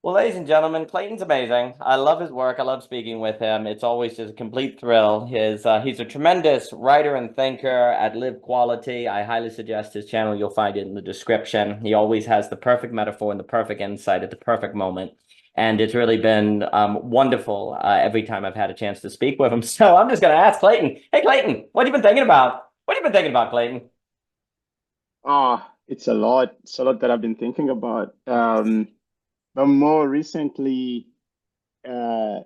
Well, ladies and gentlemen, Clayton's amazing. I love his work. I love speaking with him. It's always just a complete thrill. He's a tremendous writer and thinker at Live Quality. I highly suggest his channel. You'll find it in the description. He always has the perfect metaphor and the perfect insight at the perfect moment. And it's really been wonderful every time I've had a chance to speak with him. So I'm just going to ask Clayton, hey, Clayton, what have you been thinking about? What have you been thinking about, Clayton? It's a lot. It's a lot that I've been thinking about. But more recently, uh,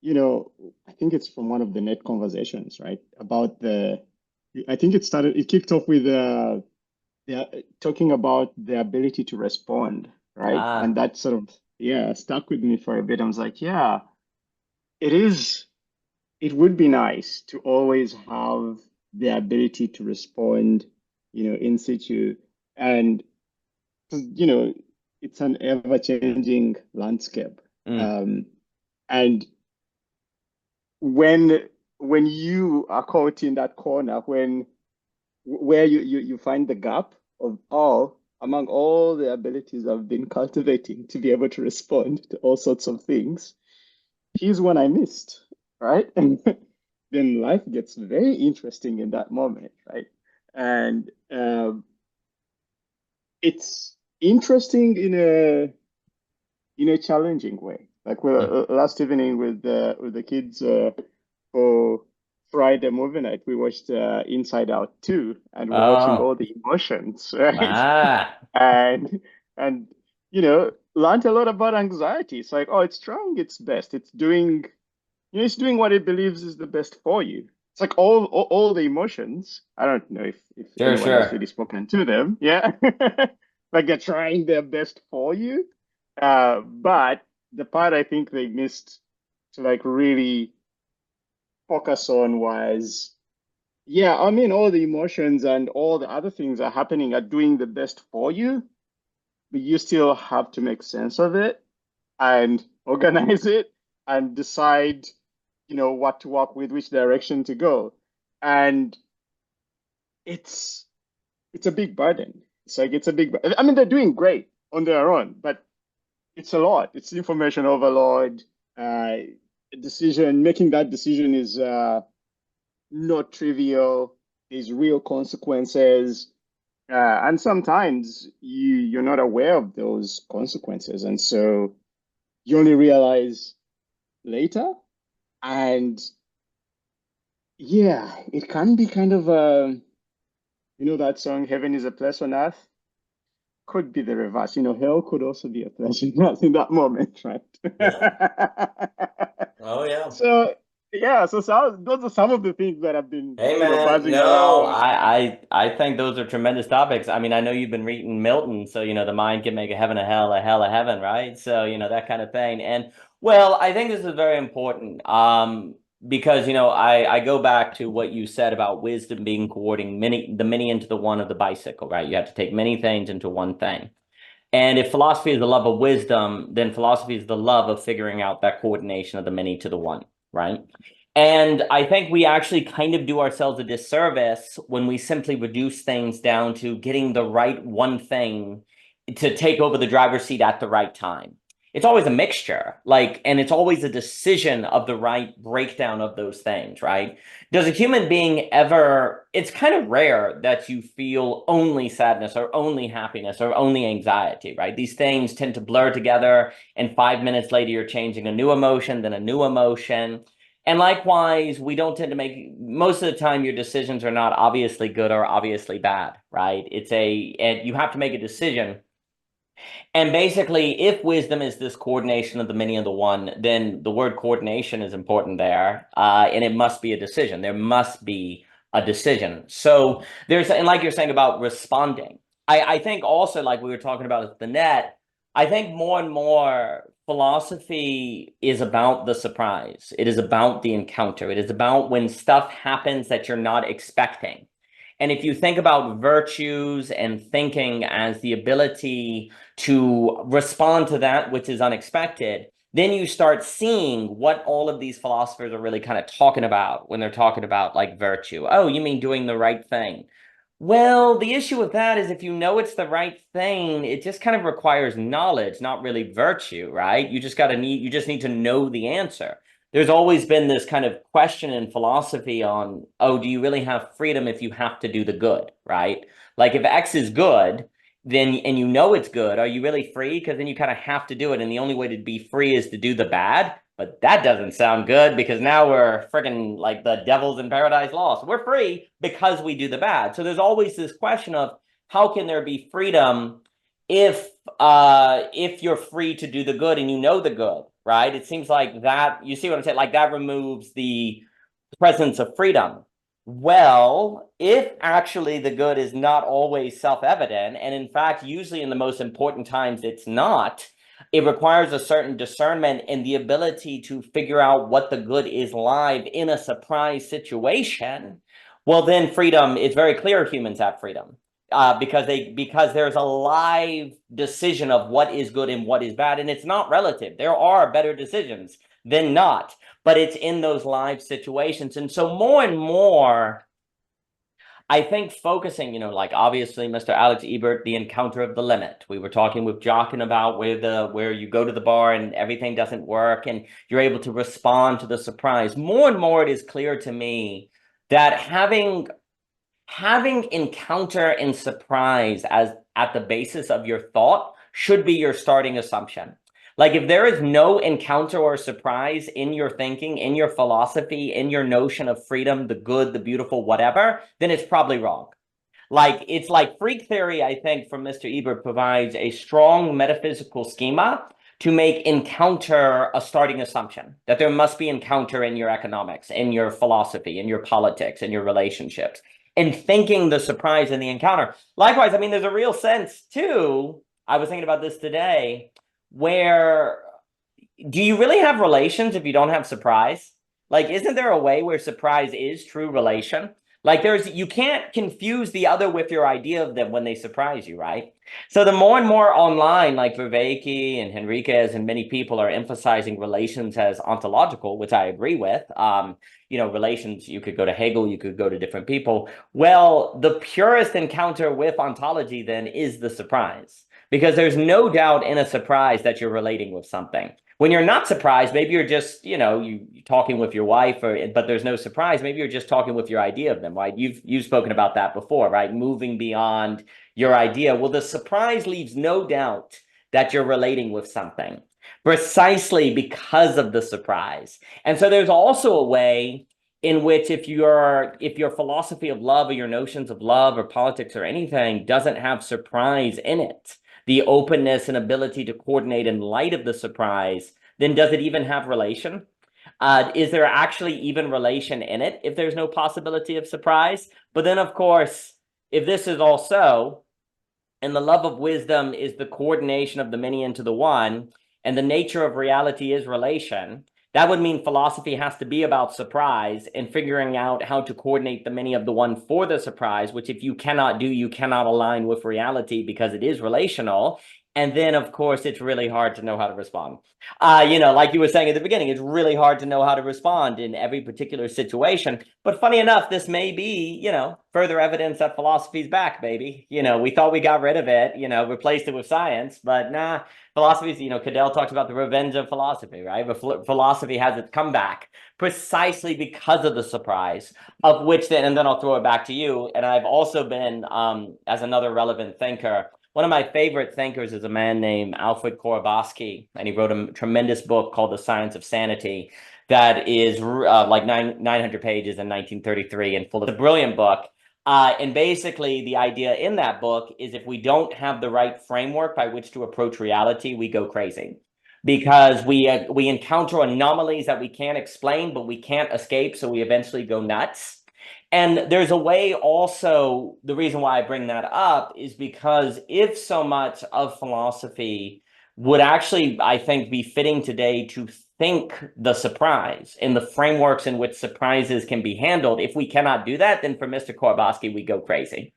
I think it's from one of the net conversations, right? I think it kicked off with talking about the ability to respond, right? Ah, And that sort of, yeah, stuck with me for a bit. I was like, yeah, it is, it would be nice to always have the ability to respond, in situ. And 'cause, it's an ever-changing landscape. mm, Um, and when when you are caught in that corner, where you find the gap of all among all the abilities I've been cultivating to be able to respond to all sorts of things, here's one I missed, right? And then life gets very interesting in that moment, right? And it's interesting in a challenging way. Like mm. last evening with the kids for Friday movie night, we watched Inside Out 2, and we're watching Oh, all the emotions, right? ah. And and learned a lot about anxiety. It's like, oh, it's trying its best. It's doing what it believes is the best for you. It's like all the emotions. I don't know if Sure, anyone has sure. really spoken to them. Yeah. Like they're trying their best for you. But the part I think they missed to like really focus on was, yeah, I mean, all the emotions and all the other things are happening are doing the best for you, but you still have to make sense of it and organize it and decide, what to work with, which direction to go. And it's it's a big burden. It's like it's a big, I mean, they're doing great on their own, but it's a lot. It's information overload. Uh, making that decision is not trivial. There's real consequences. And sometimes you're not aware of those consequences. And so you only realize later. And yeah, it can be kind of that song, Heaven is a Place on Earth, could be the reverse. Hell could also be a place on earth in that moment, right? Yeah. Oh, yeah. So yeah, those are some of the things that have been, Hey, man. buzzing No, around. I think those are tremendous topics. I mean, I know you've been reading Milton, so the mind can make a heaven a hell a heaven, right? So, that kind of thing. And well, I think this is very important. Because I go back to what you said about wisdom being coordinating the many into the one of the bicycle, right? You have to take many things into one thing. And if philosophy is the love of wisdom, then philosophy is the love of figuring out that coordination of the many to the one, right? And I think we actually kind of do ourselves a disservice when we simply reduce things down to getting the right one thing to take over the driver's seat at the right time. It's always a mixture, and it's always a decision of the right breakdown of those things, right? Does a human being ever, it's kind of rare that you feel only sadness or only happiness or only anxiety, right? These things tend to blur together, and 5 minutes later, you're changing a new emotion, then a new emotion. And likewise, we don't tend to make, most of the time, your decisions are not obviously good or obviously bad, right? And you have to make a decision. And basically, if wisdom is this coordination of the many and the one, then the word coordination is important there. And it must be a decision. There must be a decision. So and like you're saying about responding, I think also, like we were talking about at the net, I think more and more philosophy is about the surprise. It is about the encounter. It is about when stuff happens that you're not expecting. And if you think about virtues and thinking as the ability to respond to that which is unexpected, then you start seeing what all of these philosophers are really kind of talking about when they're talking about like virtue. Oh, you mean doing the right thing? Well, the issue with that is if you know it's the right thing, it just kind of requires knowledge, not really virtue, right? You just need to know the answer. There's always been this kind of question in philosophy on, oh, do you really have freedom if you have to do the good, right? Like if X is good, then and you know it's good, are you really free? Because then you kind of have to do it, and the only way to be free is to do the bad. But that doesn't sound good because now we're freaking like the devil's in paradise lost. We're free because we do the bad. So there's always this question of how can there be freedom if you're free to do the good and you know the good, right? It seems like that, you see what I'm saying? Like that removes the presence of freedom. Well, if actually the good is not always self-evident, and in fact, usually in the most important times it's not, it requires a certain discernment and the ability to figure out what the good is live in a surprise situation. Well, then freedom, it's very clear humans have freedom. Because there's a live decision of what is good and what is bad, and it's not relative. There are better decisions than not, but it's in those live situations. And so more and more, I think focusing, like obviously Mr. Alex Ebert, The Encounter of the Limit. We were talking with Jockin about where you go to the bar and everything doesn't work and you're able to respond to the surprise. More and more it is clear to me that having encounter and surprise as at the basis of your thought should be your starting assumption. Like if there is no encounter or surprise in your thinking, in your philosophy, in your notion of freedom, the good, the beautiful, whatever, then it's probably wrong. Like it's like freak theory, I think, from Mr. Ebert provides a strong metaphysical schema to make encounter a starting assumption that there must be encounter in your economics, in your philosophy, in your politics, in your relationships, and thinking the surprise in the encounter. Likewise, I mean, there's a real sense too. I was thinking about this today, where do you really have relations if you don't have surprise? Like, isn't there a way where surprise is true relation? Like, you can't confuse the other with your idea of them when they surprise you, right? So the more and more online, like Viveki and Henriquez and many people are emphasizing relations as ontological, which I agree with. Relations, you could go to Hegel, you could go to different people. Well, the purest encounter with ontology then is the surprise, because there's no doubt in a surprise that you're relating with something. When you're not surprised, maybe you're just, you're talking with your wife, but there's no surprise. Maybe you're just talking with your idea of them, right? You've spoken about that before, right? Moving beyond your idea. Well, the surprise leaves no doubt that you're relating with something precisely because of the surprise. And so there's also a way in which if your philosophy of love or your notions of love or politics or anything doesn't have surprise in it, the openness and ability to coordinate in light of the surprise, then does it even have relation? Is there actually even relation in it if there's no possibility of surprise? But then, of course, if this is also, and the love of wisdom is the coordination of the many into the one, and the nature of reality is relation, that would mean philosophy has to be about surprise and figuring out how to coordinate the many of the one for the surprise, which if you cannot do, you cannot align with reality because it is relational. And then, of course, it's really hard to know how to respond. Like you were saying at the beginning, it's really hard to know how to respond in every particular situation. But funny enough, this may be, further evidence that philosophy's back, baby. We thought we got rid of it, replaced it with science, but nah, philosophy's, Cadell talks about the revenge of philosophy, right? But philosophy has its comeback precisely because of the surprise, of which then, and then I'll throw it back to you. And I've also been, as another relevant thinker, one of my favorite thinkers is a man named Alfred Korzybski, and he wrote a tremendous book called The Science of Sanity that is like 900 pages in 1933 and full of a brilliant book. And basically, the idea in that book is if we don't have the right framework by which to approach reality, we go crazy because we encounter anomalies that we can't explain, but we can't escape. So we eventually go nuts. And there's a way also, the reason why I bring that up is because if so much of philosophy would actually, I think, be fitting today to think the surprise in the frameworks in which surprises can be handled, if we cannot do that, then for Mr. Korzybski, we go crazy,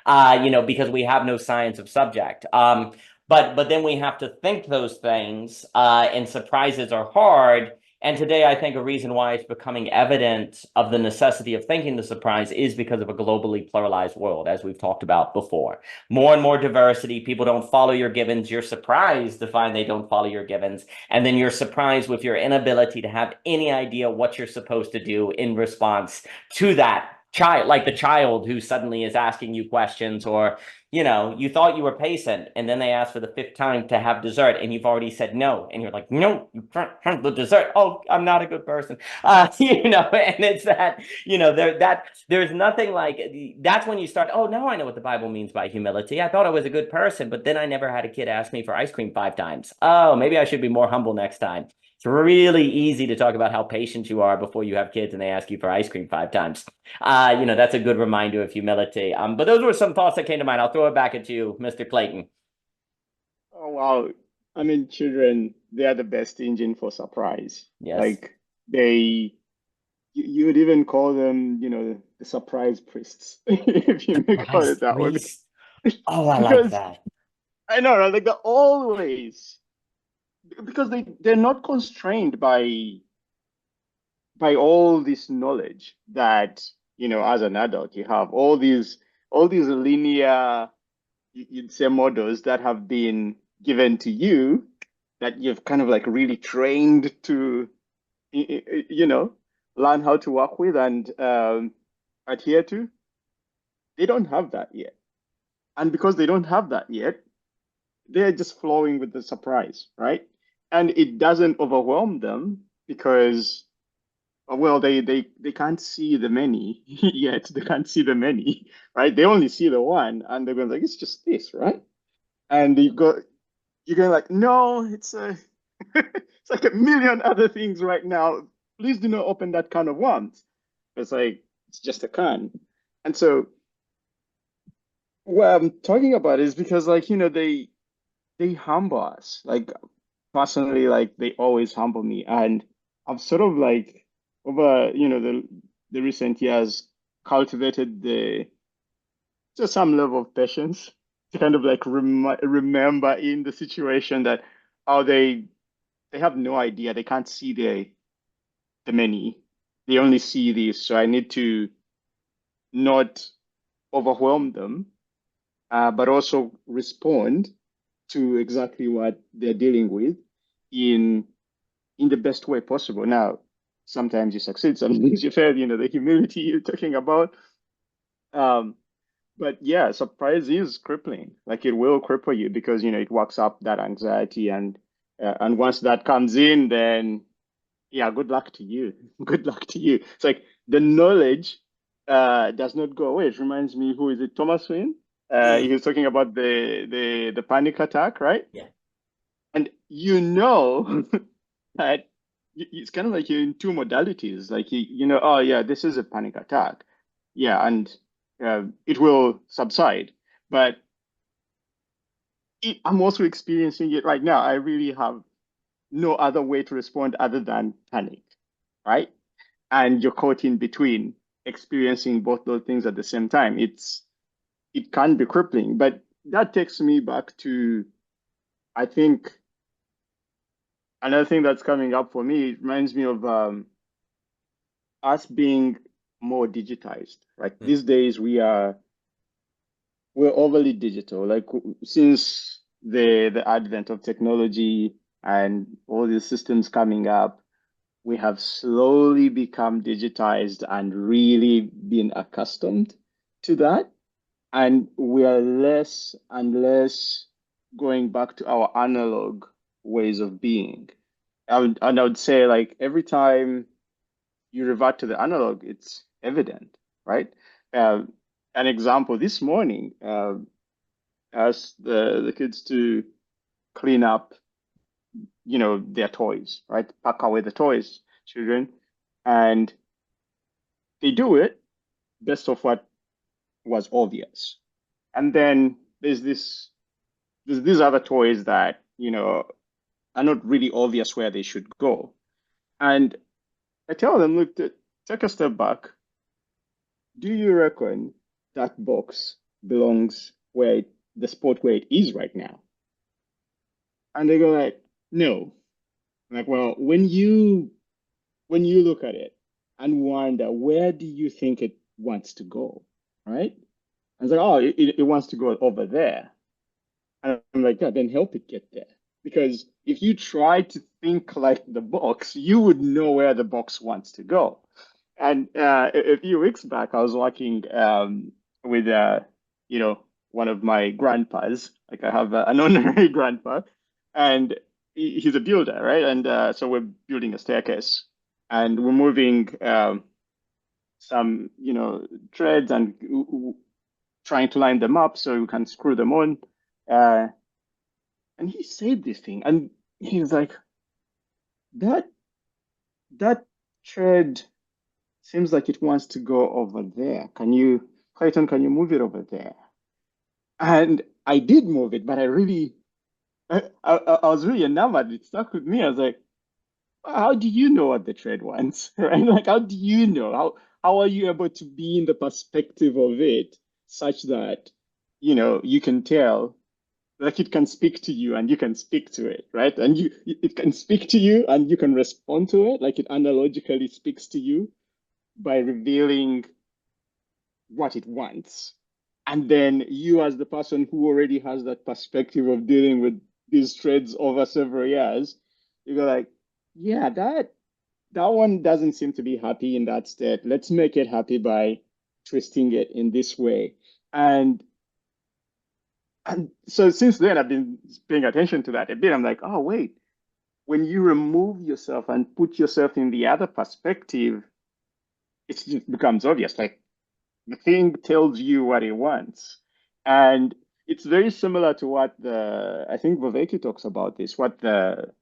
because we have no science of subject. But then we have to think those things, and surprises are hard. And today, I think a reason why it's becoming evident of the necessity of thinking the surprise is because of a globally pluralized world, as we've talked about before. More and more diversity, people don't follow your givens. You're surprised to find they don't follow your givens. And then you're surprised with your inability to have any idea what you're supposed to do in response to that child, like the child who suddenly is asking you questions, or you thought you were patient, and then they ask for the fifth time to have dessert, and you've already said no, and you're like, no, you can't have the dessert. Oh, I'm not a good person. And it's that, there's nothing like that's when you start, oh, now I know what the Bible means by humility. I thought I was a good person, but then I never had a kid ask me for ice cream 5 times. Oh, maybe I should be more humble next time. It's really easy to talk about how patient you are before you have kids and they ask you for ice cream 5 times. That's a good reminder of humility. But those were some thoughts that came to mind. I'll throw it back at you, Mr. Clayton. Oh wow. I mean, children, they are the best engine for surprise. Yes. Like they you would even call them, the surprise priests, if you may call Surprise it that way. priest. Oh, I like Because that. I know, right? Like they're always because they're not constrained by all this knowledge that, as an adult you have all these linear, you'd say, models that have been given to you that you've kind of like really trained to you know learn how to work with and adhere to. They don't have that yet, and because they don't have that yet, they're just flowing with the surprise, right? And it doesn't overwhelm them because, well, they can't see the many yet. They can't see the many, right? They only see the one, and they're going like, it's just this, right? And you're going like, no, it's a it's like a million other things right now. Please do not open that can of worms. It's like it's just a can. And so what I'm talking about is because, like, they humble us. Like personally, like they always humble me. And I've sort of like over, the recent years cultivated the just some level of patience to kind of like remember in the situation that, oh, they have no idea. They can't see the many. They only see this. So I need to not overwhelm them, but also respond to exactly what they're dealing with in in the best way possible. Now, sometimes you succeed, sometimes you fail. The humility you're talking about. Um, but yeah, surprise is crippling. Like it will cripple you because it works up that anxiety, and once that comes in, then yeah, good luck to you. Good luck to you. It's like the knowledge does not go away. It reminds me, who is it? Thomas Wayne. He Mm, was talking about the panic attack, right? yeah. And that it's kind of like you're in two modalities. Like oh yeah, this is a panic attack. Yeah, and it will subside. But I'm also experiencing it right now. I really have no other way to respond other than panic, right? And you're caught in between experiencing both those things at the same time. It can be crippling. But that takes me back to, I think, another thing that's coming up for me. It reminds me of us being more digitized. Right, Mm. these days we're overly digital. Like since the advent of technology and all these systems coming up, we have slowly become digitized and really been accustomed to that. And we are less and less going back to our analog ways of being. And I would say, like, every time you revert to the analog, it's evident, right? Uh, an example this morning, asked the kids to clean up, their toys, right? Pack away the toys, children. And they do it based off what was obvious. And then there's these other toys that, are not really obvious where they should go. And I tell them, look, take a step back. Do you reckon that box belongs the spot where it is right now? And they go like, no. I'm like, well, when you when you look at it and wonder, where do you think it wants to go? Right? I was like, oh, it wants to go over there. And I'm like, yeah, then help it get there. Because if you try to think like the box, you would know where the box wants to go. And a few weeks back, I was walking with, you know, one of my grandpas. Like I have an honorary grandpa, and he's a builder, right? And so we're building a staircase, and we're moving some, threads and trying to line them up so we can screw them on. Uh, and he said this thing, and he's like, that that thread seems like it wants to go over there. Clayton, can you move it over there? And I did move it, but I was really enamored. It stuck with me. I was like, how do you know what the thread wants? Right? Like, how do you know? How are you able to be in the perspective of it such that, you can tell, like it can speak to you and you can speak to it, right? And it can speak to you and you can respond to it, like it analogically speaks to you by revealing what it wants. And then you, as the person who already has that perspective of dealing with these threads over several years, you go like, yeah, that one doesn't seem to be happy in that state. Let's make it happy by twisting it in this way. And and so since then I've been paying attention to that a bit. I'm like, oh wait, when you remove yourself and put yourself in the other perspective, it just becomes obvious. Like the thing tells you what it wants. And it's very similar to what I think Viveki talks about this, what the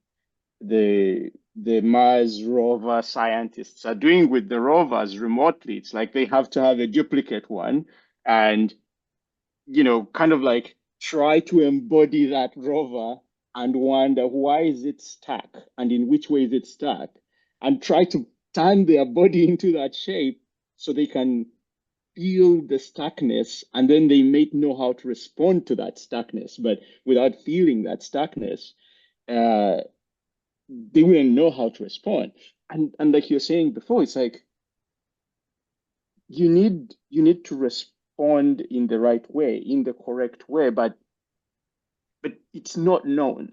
Mars rover scientists are doing with the rovers remotely. It's like they have to have a duplicate one and, kind of like try to embody that rover and wonder why is it stuck and in which way is it stuck and try to turn their body into that shape so they can feel the stuckness and then they may know how to respond to that stuckness. But without feeling that stuckness, uh, they wouldn't know how to respond. And like you're saying before, it's like you need to respond in the right way, in the correct way, but it's not known.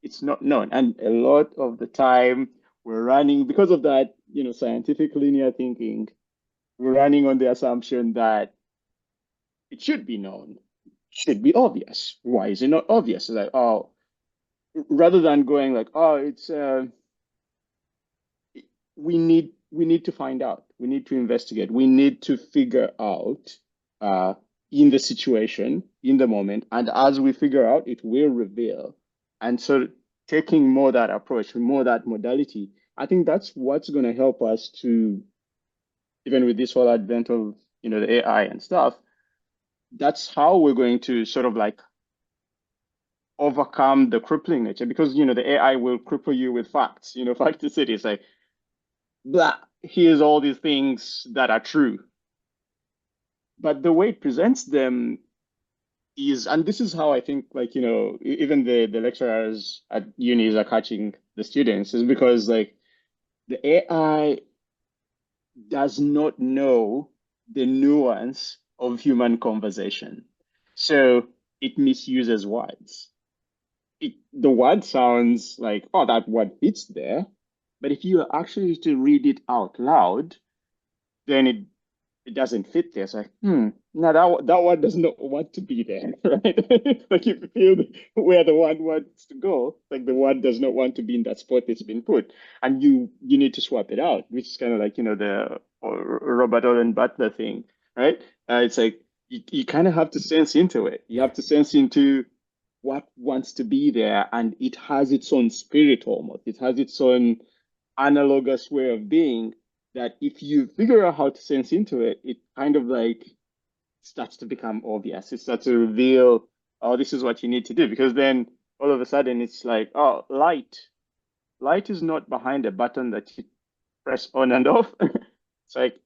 It's not known. And a lot of the time we're running because of that, scientific linear thinking, we're running on the assumption that it should be known, should be obvious. Why is it not obvious? It's like, oh, rather than going like, oh, it's we need to find out. We need to investigate. We need to figure out uh, in the situation, in the moment, and as we figure out, it will reveal. And so, taking more that approach, more that modality, I think that's what's going to help us to, even with this whole advent of the AI and stuff. That's how we're going to sort of like overcome the crippling nature because the AI will cripple you with facts. Facticity is like, blah, here's all these things that are true. But the way it presents them is, and this is how I think, like, even the lecturers at unis are catching the students, is because like the AI does not know the nuance of human conversation. So it misuses words. The word sounds like, oh, that word fits there. But if you actually to read it out loud, then it doesn't fit there. It's like, no, that one does not want to be there, right? Like if you feel where the one wants to go, like the one does not want to be in that spot it's been put, and you need to swap it out, which is kind of like the Robert Owen Butler thing, right? It's like you kind of have to sense into it. You have to sense into what wants to be there, and it has its own spirit almost. It has its own analogous way of being that if you figure out how to sense into it, it kind of like starts to become obvious. It starts to reveal, oh, this is what you need to do. Because then all of a sudden it's like, oh, light. Light is not behind a button that you press on and off. It's like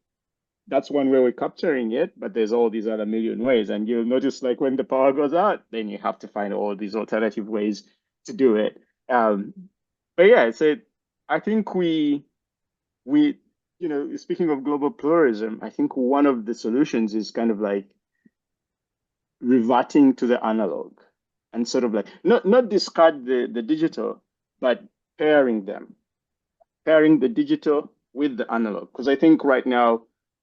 that's one way we're capturing it, but there's all these other million ways. And you'll notice like when the power goes out, then you have to find all these alternative ways to do it. But yeah, so I think we, speaking of global pluralism, I think one of the solutions is kind of like reverting to the analog and sort of like not discard the digital, but pairing them, pairing the digital with the analog. Because I think right now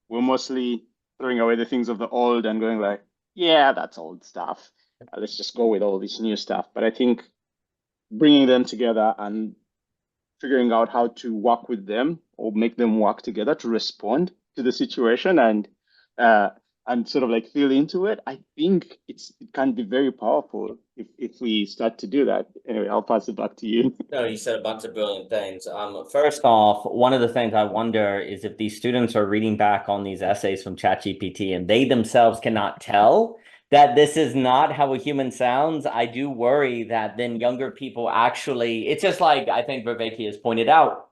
we're mostly throwing away the things of the old and going like, yeah, that's old stuff. Let's just go with all this new stuff. But I think bringing them together and figuring out how to work with them or make them work together to respond to the situation uh, and sort of like feel into it. I think it can be very powerful if we start to do that. Anyway, I'll pass it back to you. No, you said a bunch of brilliant things. First off, one of the things I wonder is if these students are reading back on these essays from ChatGPT and they themselves cannot tell that this is not how a human sounds. I do worry that then younger people actually, it's just like I think Viveki has pointed out.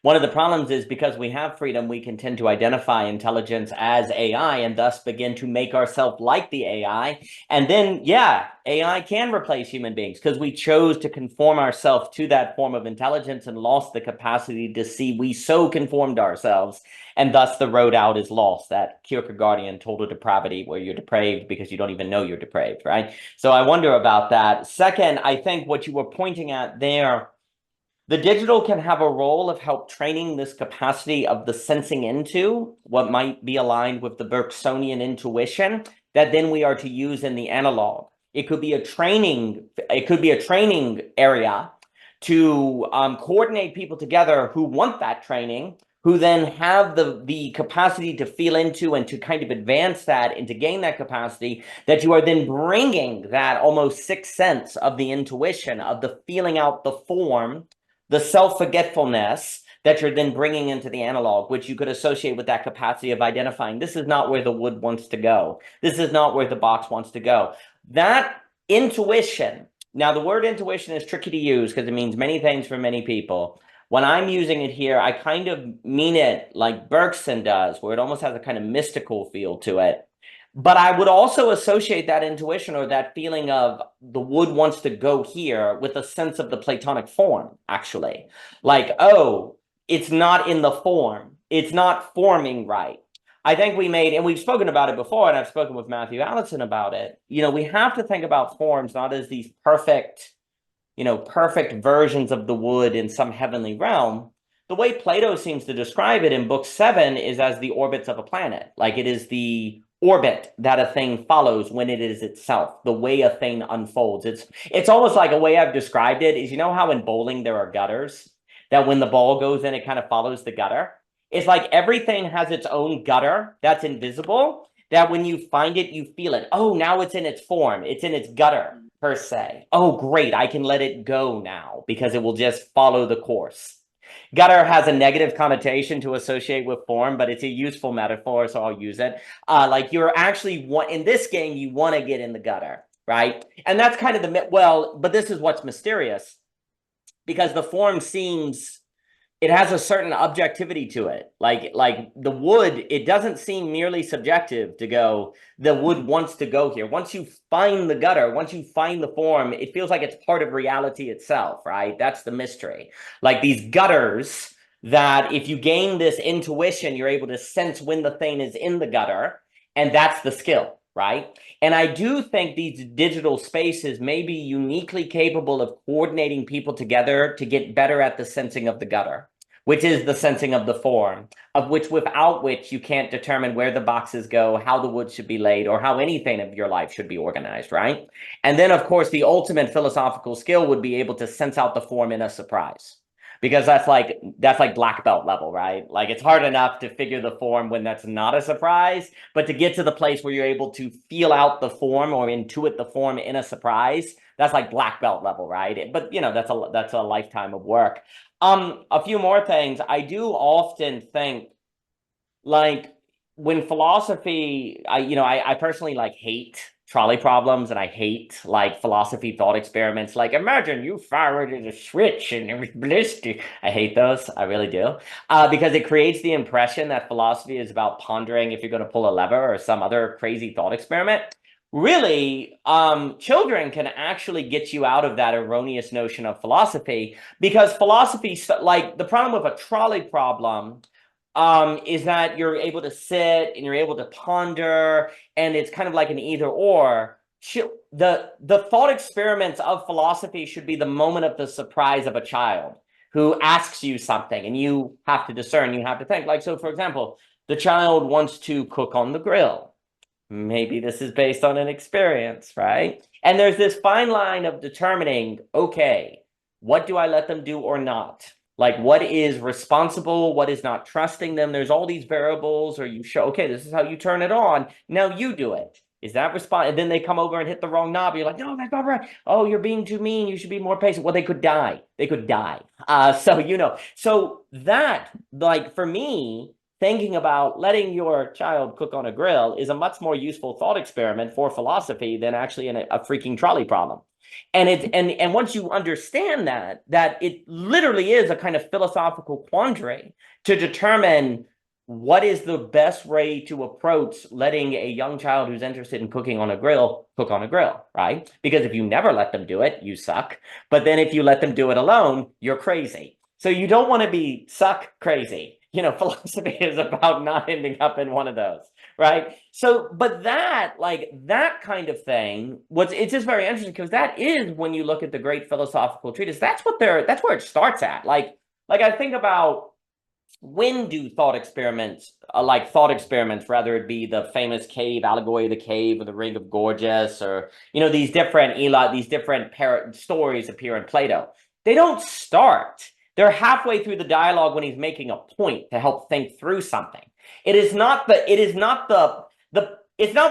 One of the problems is because we have freedom, we can tend to identify intelligence as AI and thus begin to make ourselves like the AI. And then, yeah, AI can replace human beings because we chose to conform ourselves to that form of intelligence and lost the capacity to see we so conformed ourselves. And thus the road out is lost, that Kierkegaardian total depravity where you're depraved because you don't even know you're depraved, right? So I wonder about that. Second, I think what you were pointing at there, the digital can have a role of help training this capacity of the sensing into what might be aligned with the Bergsonian intuition that then we are to use in the analog. It could be a training area to coordinate people together who want that training, who then have the capacity to feel into and to kind of advance that and to gain that capacity, that you are then bringing that almost sixth sense of the intuition, of the feeling out the form, the self-forgetfulness that you're then bringing into the analog, which you could associate with that capacity of identifying this is not where the wood wants to go. This is not where the box wants to go. That intuition, now the word intuition is tricky to use because it means many things for many people. When I'm using it here, I kind of mean it like Bergson does, where it almost has a kind of mystical feel to it. But I would also associate that intuition or that feeling of the wood wants to go here with a sense of the Platonic form, actually. Like, oh, it's not in the form. It's not forming right. I think we made, and we've spoken about it before, and I've spoken with Matthew Allison about it. We have to think about forms not as these perfect versions of the wood in some heavenly realm. The way Plato seems to describe it in book 7 is as the orbits of a planet. Like it is the orbit that a thing follows when it is itself, the way a thing unfolds. It's almost like a way I've described it is, how in bowling there are gutters, that when the ball goes in, it kind of follows the gutter. It's like everything has its own gutter that's invisible, that when you find it, you feel it. Oh, now it's in its form. It's in its gutter per se. Oh, great. I can let it go now because it will just follow the course. Gutter has a negative connotation to associate with form, but it's a useful metaphor, so I'll use it. Like you're actually in this game, you want to get in the gutter, right? And that's kind of but this is what's mysterious because the form seems, it has a certain objectivity to it. Like the wood, it doesn't seem merely subjective to go, the wood wants to go here. Once you find the gutter, once you find the form, it feels like it's part of reality itself, right? That's the mystery. Like these gutters that if you gain this intuition, you're able to sense when the thing is in the gutter, and that's the skill, right? And I do think these digital spaces may be uniquely capable of coordinating people together to get better at the sensing of the gutter, which is the sensing of the form, of which without which you can't determine where the boxes go, how the wood should be laid, or how anything of your life should be organized, right? And then, of course, the ultimate philosophical skill would be able to sense out the form in a surprise. Because that's like black belt level, right? Like it's hard enough to figure the form when that's not a surprise, but to get to the place where you're able to feel out the form or intuit the form in a surprise, that's like black belt level, right? But that's a lifetime of work. A few more things. I do often think, like, when philosophy, I personally like hate trolley problems and I hate like philosophy thought experiments. Like, imagine you fired a switch and it was ballistic. I hate those. I really do. Because it creates the impression that philosophy is about pondering if you're going to pull a lever or some other crazy thought experiment. really, children can actually get you out of that erroneous notion of philosophy, because philosophy, like the problem with a trolley problem, is that you're able to sit and you're able to ponder, and it's kind of like an either or. The thought experiments of philosophy should be the moment of the surprise of a child who asks you something, and you have to discern, you have to think. Like, so for example, the child wants to cook on the grill. Maybe this is based on an experience, right? And there's this fine line of determining, okay, what do I let them do or not? Like, what is responsible, what is not trusting them? There's all these variables, or you show, okay, this is how you turn it on. Now you do it. Is that response? And then they come over and hit the wrong knob. You're like, no, that's not right. Oh, you're being too mean. You should be more patient. Well, they could die. They could die. So that, like, for me, thinking about letting your child cook on a grill is a much more useful thought experiment for philosophy than actually a freaking trolley problem. And once you understand that it literally is a kind of philosophical quandary to determine what is the best way to approach letting a young child who's interested in cooking on a grill cook on a grill, right? Because if you never let them do it, you suck. But then if you let them do it alone, you're crazy. So you don't want to be suck crazy. Philosophy is about not ending up in one of those, right? So, but that kind of thing, it's just very interesting, because that is, when you look at the great philosophical treatise, that's where it starts at. Like I think about, when do thought experiments, whether it be the famous cave allegory of the cave, or the ring of Gorgias, or these different stories appear in Plato. They don't start. They're halfway through the dialogue when he's making a point to help think through something. It's not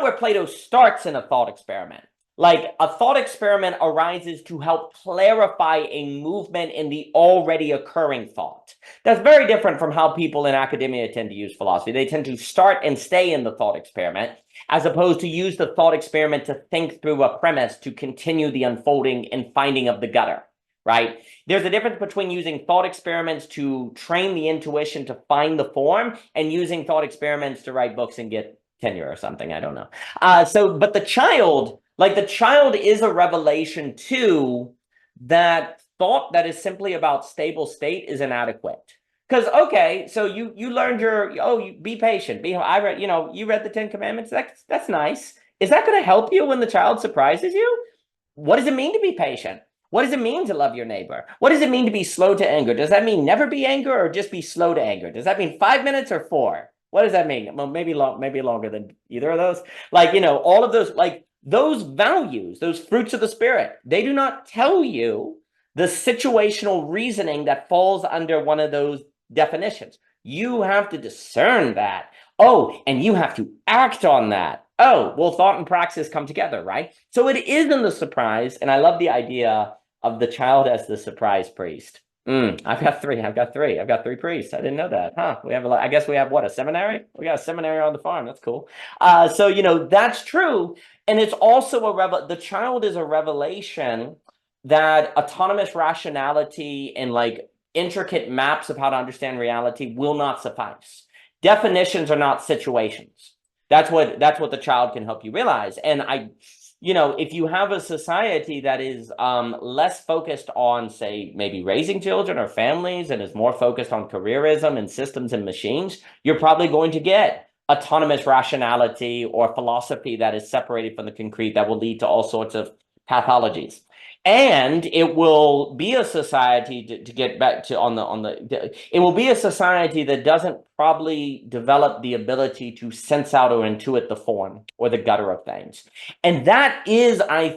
where Plato starts in a thought experiment. Like, a thought experiment arises to help clarify a movement in the already occurring thought. That's very different from how people in academia tend to use philosophy. They tend to start and stay in the thought experiment, as opposed to use the thought experiment to think through a premise to continue the unfolding and finding of the gutter, right? There's a difference between using thought experiments to train the intuition to find the form, and using thought experiments to write books and get tenure or something. I don't know. But the child is a revelation too, that thought that is simply about stable state is inadequate. Because, okay, so you learned you be patient. You read the 10 Commandments. That's nice. Is that going to help you when the child surprises you? What does it mean to be patient? What does it mean to love your neighbor? What does it mean to be slow to anger? Does that mean never be angry, or just be slow to anger? Does that mean 5 minutes or 4? What does that mean? Well, maybe longer than either of those. All of those, those values, those fruits of the spirit, they do not tell you the situational reasoning that falls under one of those definitions. You have to discern that. Oh, and you have to act on that. Oh, well, thought and praxis come together, right? So it is in the surprise, and I love the idea of the child as the surprise priest. I've got three priests. I didn't know that. Huh? I guess we have what, a seminary? We got a seminary on the farm. That's cool. That's true. And it's also the child is a revelation that autonomous rationality and intricate maps of how to understand reality will not suffice. Definitions are not situations. That's what the child can help you realize. And if you have a society that is less focused on, say, maybe raising children or families, and is more focused on careerism and systems and machines, you're probably going to get autonomous rationality or philosophy that is separated from the concrete, that will lead to all sorts of pathologies. And it will be a society, to get back to it will be a society that doesn't probably develop the ability to sense out or intuit the form or the gutter of things. And that is, I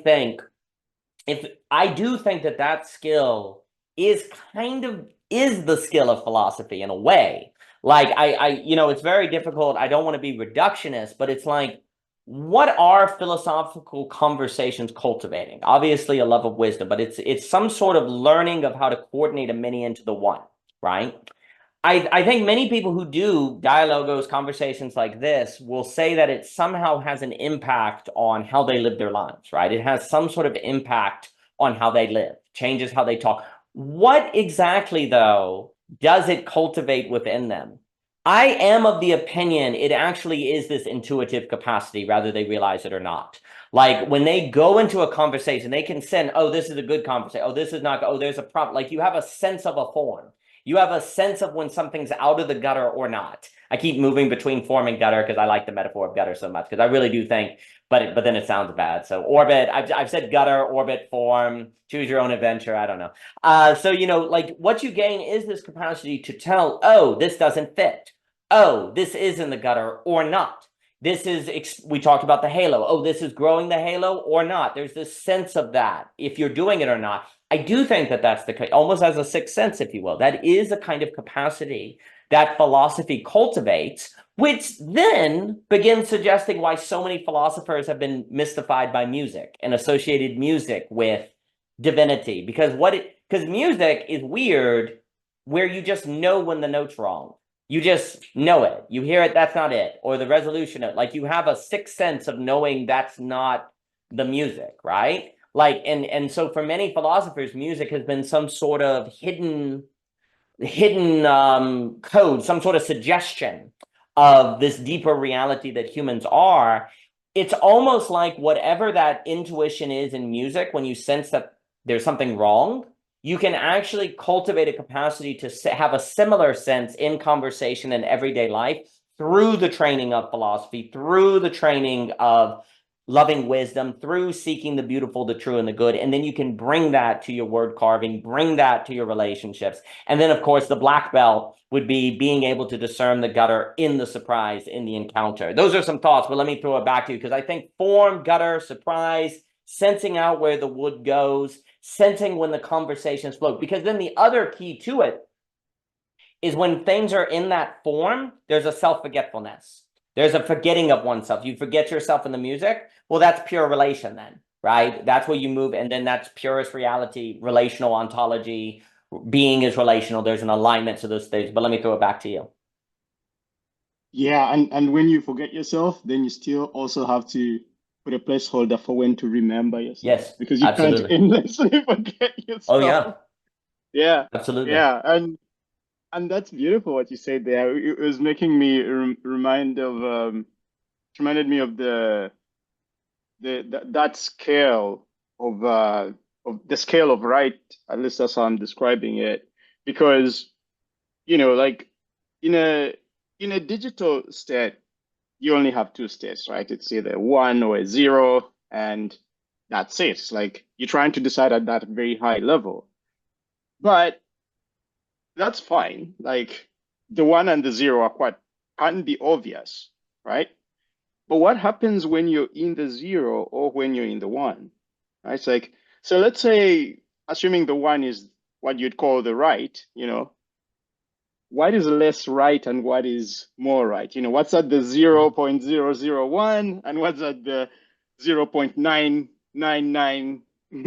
do think that skill is the skill of philosophy in a way. It's very difficult. I don't want to be reductionist, but it's like, what are philosophical conversations cultivating? Obviously a love of wisdom, but it's some sort of learning of how to coordinate a many into the one, right? I think many people who do dialogos, conversations like this, will say that it somehow has an impact on how they live their lives, right? It has some sort of impact on how they live, changes how they talk. What exactly, though, does it cultivate within them? I am of the opinion it actually is this intuitive capacity, whether they realize it or not. Like when they go into a conversation, they can send, oh, this is a good conversation. Oh, this is not, oh, there's a problem. Like you have a sense of a form. You have a sense of when something's out of the gutter or not. I keep moving between form and gutter because I like the metaphor of gutter so much because I really do think, but then it sounds bad. So orbit, I've said gutter, orbit, form, choose your own adventure. I don't know. So, like what you gain is this capacity to tell, oh, this doesn't fit. Oh, this is in the gutter or not. This is, we talked about the halo. Oh, this is growing the halo or not. There's this sense of that, if you're doing it or not. I do think that that's the almost as a sixth sense, if you will. That is a kind of capacity that philosophy cultivates, which then begins suggesting why so many philosophers have been mystified by music and associated music with divinity. Because music is weird where you just know when the note's wrong. You just know it. You hear it, that's not it. Or the resolution, like you have a sixth sense of knowing that's not the music, right? Like, and so for many philosophers, music has been some sort of hidden code, some sort of suggestion of this deeper reality that humans are. It's almost like whatever that intuition is in music, when you sense that there's something wrong, you can actually cultivate a capacity to have a similar sense in conversation and everyday life through the training of philosophy, through the training of loving wisdom, through seeking the beautiful, the true, and the good. And then you can bring that to your word carving, bring that to your relationships. And then, of course, the black belt would be being able to discern the gutter in the surprise, in the encounter. Those are some thoughts, but let me throw it back to you because I think form, gutter, surprise, sensing out where the wood goes, sensing when the conversations flow. Because then the other key to it is when things are in that form, there's a self-forgetfulness. There's a forgetting of oneself. You forget yourself in the music. Well, that's pure relation then, right? That's where you move. And then that's purest reality, relational ontology. Being is relational. There's an alignment to those things. But let me throw it back to you. Yeah, and when you forget yourself, then you still also have to put a placeholder for when to remember yourself Yes, because you can't absolutely. endlessly forget Oh, yourself. yeah, Yeah, absolutely. yeah, and that's beautiful what you said there. It was making me reminded me of that scale of the scale of right, at least that's how I'm describing it, because like in a digital state, you only have two states, right? It's either one or a zero, and that's it. It's like you're trying to decide at that very high level. But that's fine. Like the one and the zero are quite can be obvious, right? But what happens when you're in the zero or when you're in the one? Right? It's like, so let's say, assuming the one is what you'd call the right, what is less right and what is more right? What's at the 0.001 and what's at the 0.999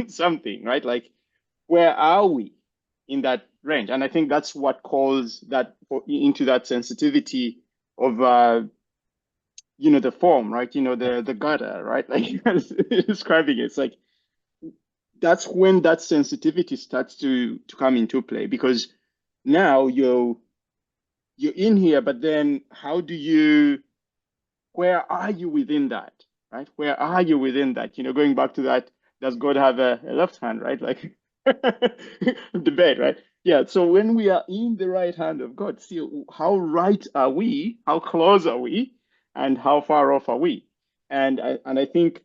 something, right? Like, where are we in that range? And I think that's what calls that into that sensitivity of the form, right? The gutter, right? Like describing it. It's like that's when that sensitivity starts to come into play because now you're in here, but then where are you within that, right? Where are you within that? Going back to that, does God have a left hand, right? Like debate, right? Yeah. So when we are in the right hand of God, see how right are we? How close are we? And how far off are we? And I think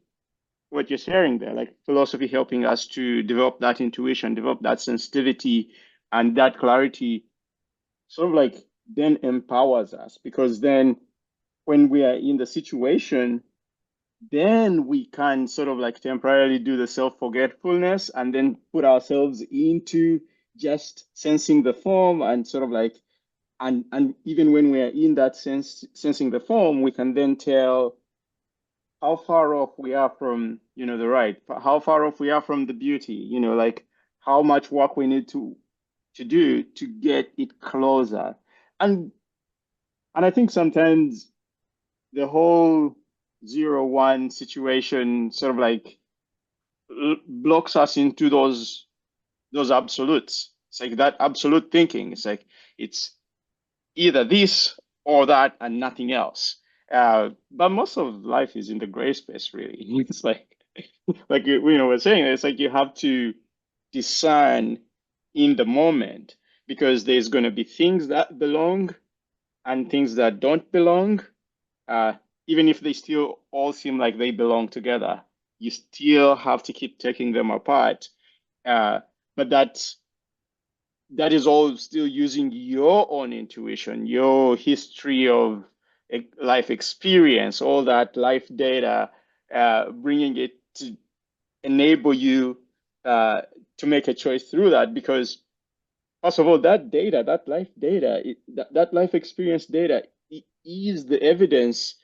what you're sharing there, like philosophy helping us to develop that intuition, develop that sensitivity and that clarity, sort of like then empowers us because then when we are in the situation, then we can sort of like temporarily do the self-forgetfulness and then put ourselves into just sensing the form and sort of like and even when we are in that sensing the form, we can then tell how far off we are from the right, how far off we are from the beauty, like how much work we need to do to get it closer. And and I think sometimes the whole 0-1 situation sort of like blocks us into those absolutes. It's like that absolute thinking. It's like it's either this or that and nothing else. But most of life is in the gray space, really. It's like like we're saying, it's like you have to discern in the moment because there's going to be things that belong and things that don't belong. Uh, Even if they still all seem like they belong together, you still have to keep taking them apart. Uh, but that is all still using your own intuition, your history of life experience, all that life data, bringing it to enable you to make a choice through that. Because first of all, that data, that life data, that life experience data is the evidence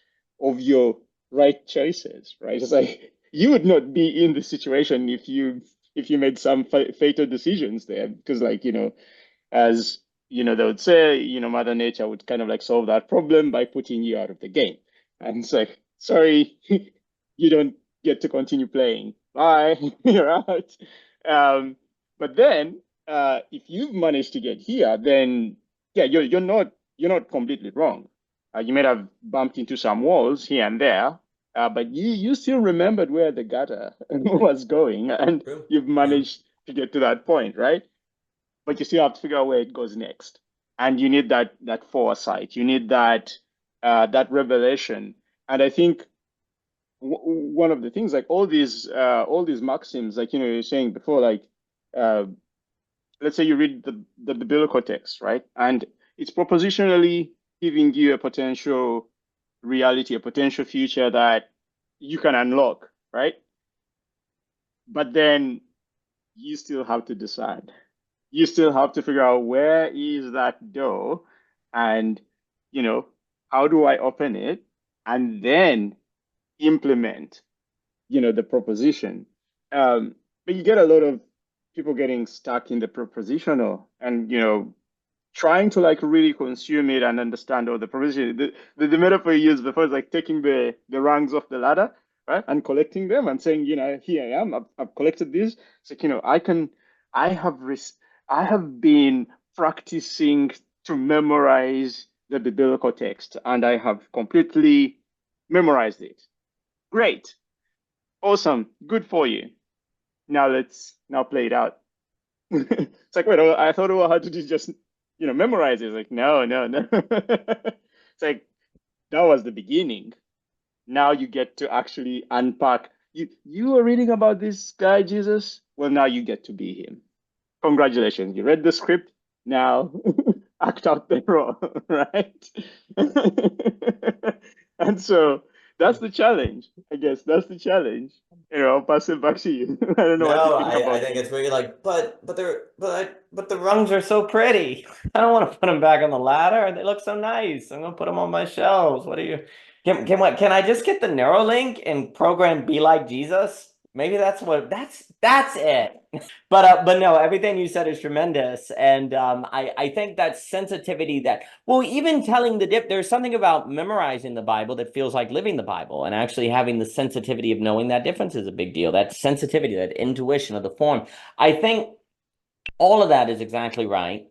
of your right choices, right? It's like you would not be in the situation if you made some fatal decisions there, because like as they would say, Mother Nature would kind of like solve that problem by putting you out of the game. And it's like, sorry, you don't get to continue playing. Bye, you're out. Um, but then, if you've managed to get here, then yeah, you're not completely wrong. You may have bumped into some walls here and there, but you still remembered where the gutter was going, and True. you've Yeah. managed to get to that point, right? But you still have to figure out where it goes next. And you need that foresight. You need that revelation. And I think one of the things, like all these maxims, like you're saying before, like uh, let's say you read the biblical text, right? And it's propositionally giving you a potential reality, a potential future that you can unlock, right? But then you still have to decide. You still have to figure out where is that door and, you know, how do I open it and then implement, the proposition. But you get a lot of people getting stuck in the propositional and, trying to like really consume it and understand all the provision. The metaphor you used before is like taking the rungs off the ladder, right, and collecting them and saying, here I am. I've collected these. So I have res- I have been practicing to memorize the biblical text, and I have completely memorized it. Great, awesome, good for you. Now let's now play it out. It's like, wait, I thought all I had to do is just, memorize it. It's like, no, no, no. It's like that was the beginning. Now you get to actually unpack. You were reading about this guy, Jesus. Well, now you get to be him. Congratulations. You read the script. Now act out the role, right? And so that's the challenge. I guess that's the challenge. I'll pass it back to you. I don't know what you No, think I about think this. it's really like, but the rungs are so pretty. I don't want to put them back on the ladder. They look so nice. I'm gonna put them on my shelves. What are you? Can I just get the Neuralink and program Be Like Jesus? Maybe that's it. But no, everything you said is tremendous, and I think that sensitivity that well, even telling the dip, there's something about memorizing the Bible that feels like living the Bible, and actually having the sensitivity of knowing that difference is a big deal. That sensitivity, that intuition of the form. I think all of that is exactly right.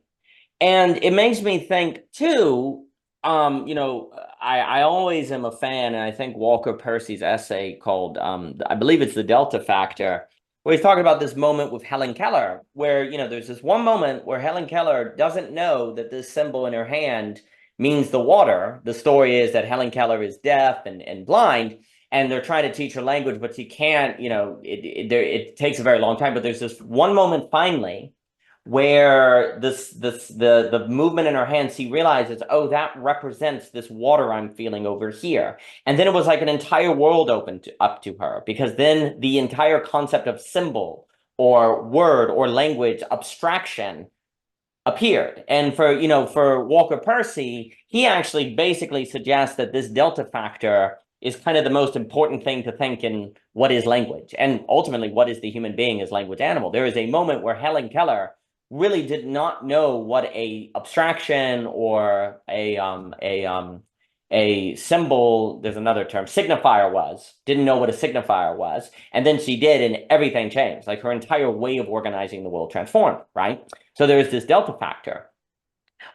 And it makes me think too, I always am a fan, and I think Walker Percy's essay called I believe it's the Delta Factor, where he's talking about this moment with Helen Keller, where there's this one moment where Helen Keller doesn't know that this symbol in her hand means the water. The story is that Helen Keller is deaf and blind, and they're trying to teach her language, but she can't, it takes a very long time. But there's this one moment finally where the movement in her hands, he realizes, oh, that represents this water I'm feeling over here. And then it was like an entire world opened up to her, because then the entire concept of symbol or word or language abstraction appeared. And for Walker Percy, he actually basically suggests that this delta factor is kind of the most important thing to think in what is language, and ultimately what is the human being as language animal. There is a moment where Helen Keller really did not know what a abstraction or a symbol, there's another term, signifier was, didn't know what a signifier was. And then she did, and everything changed. Like her entire way of organizing the world transformed, right? So there's this delta factor.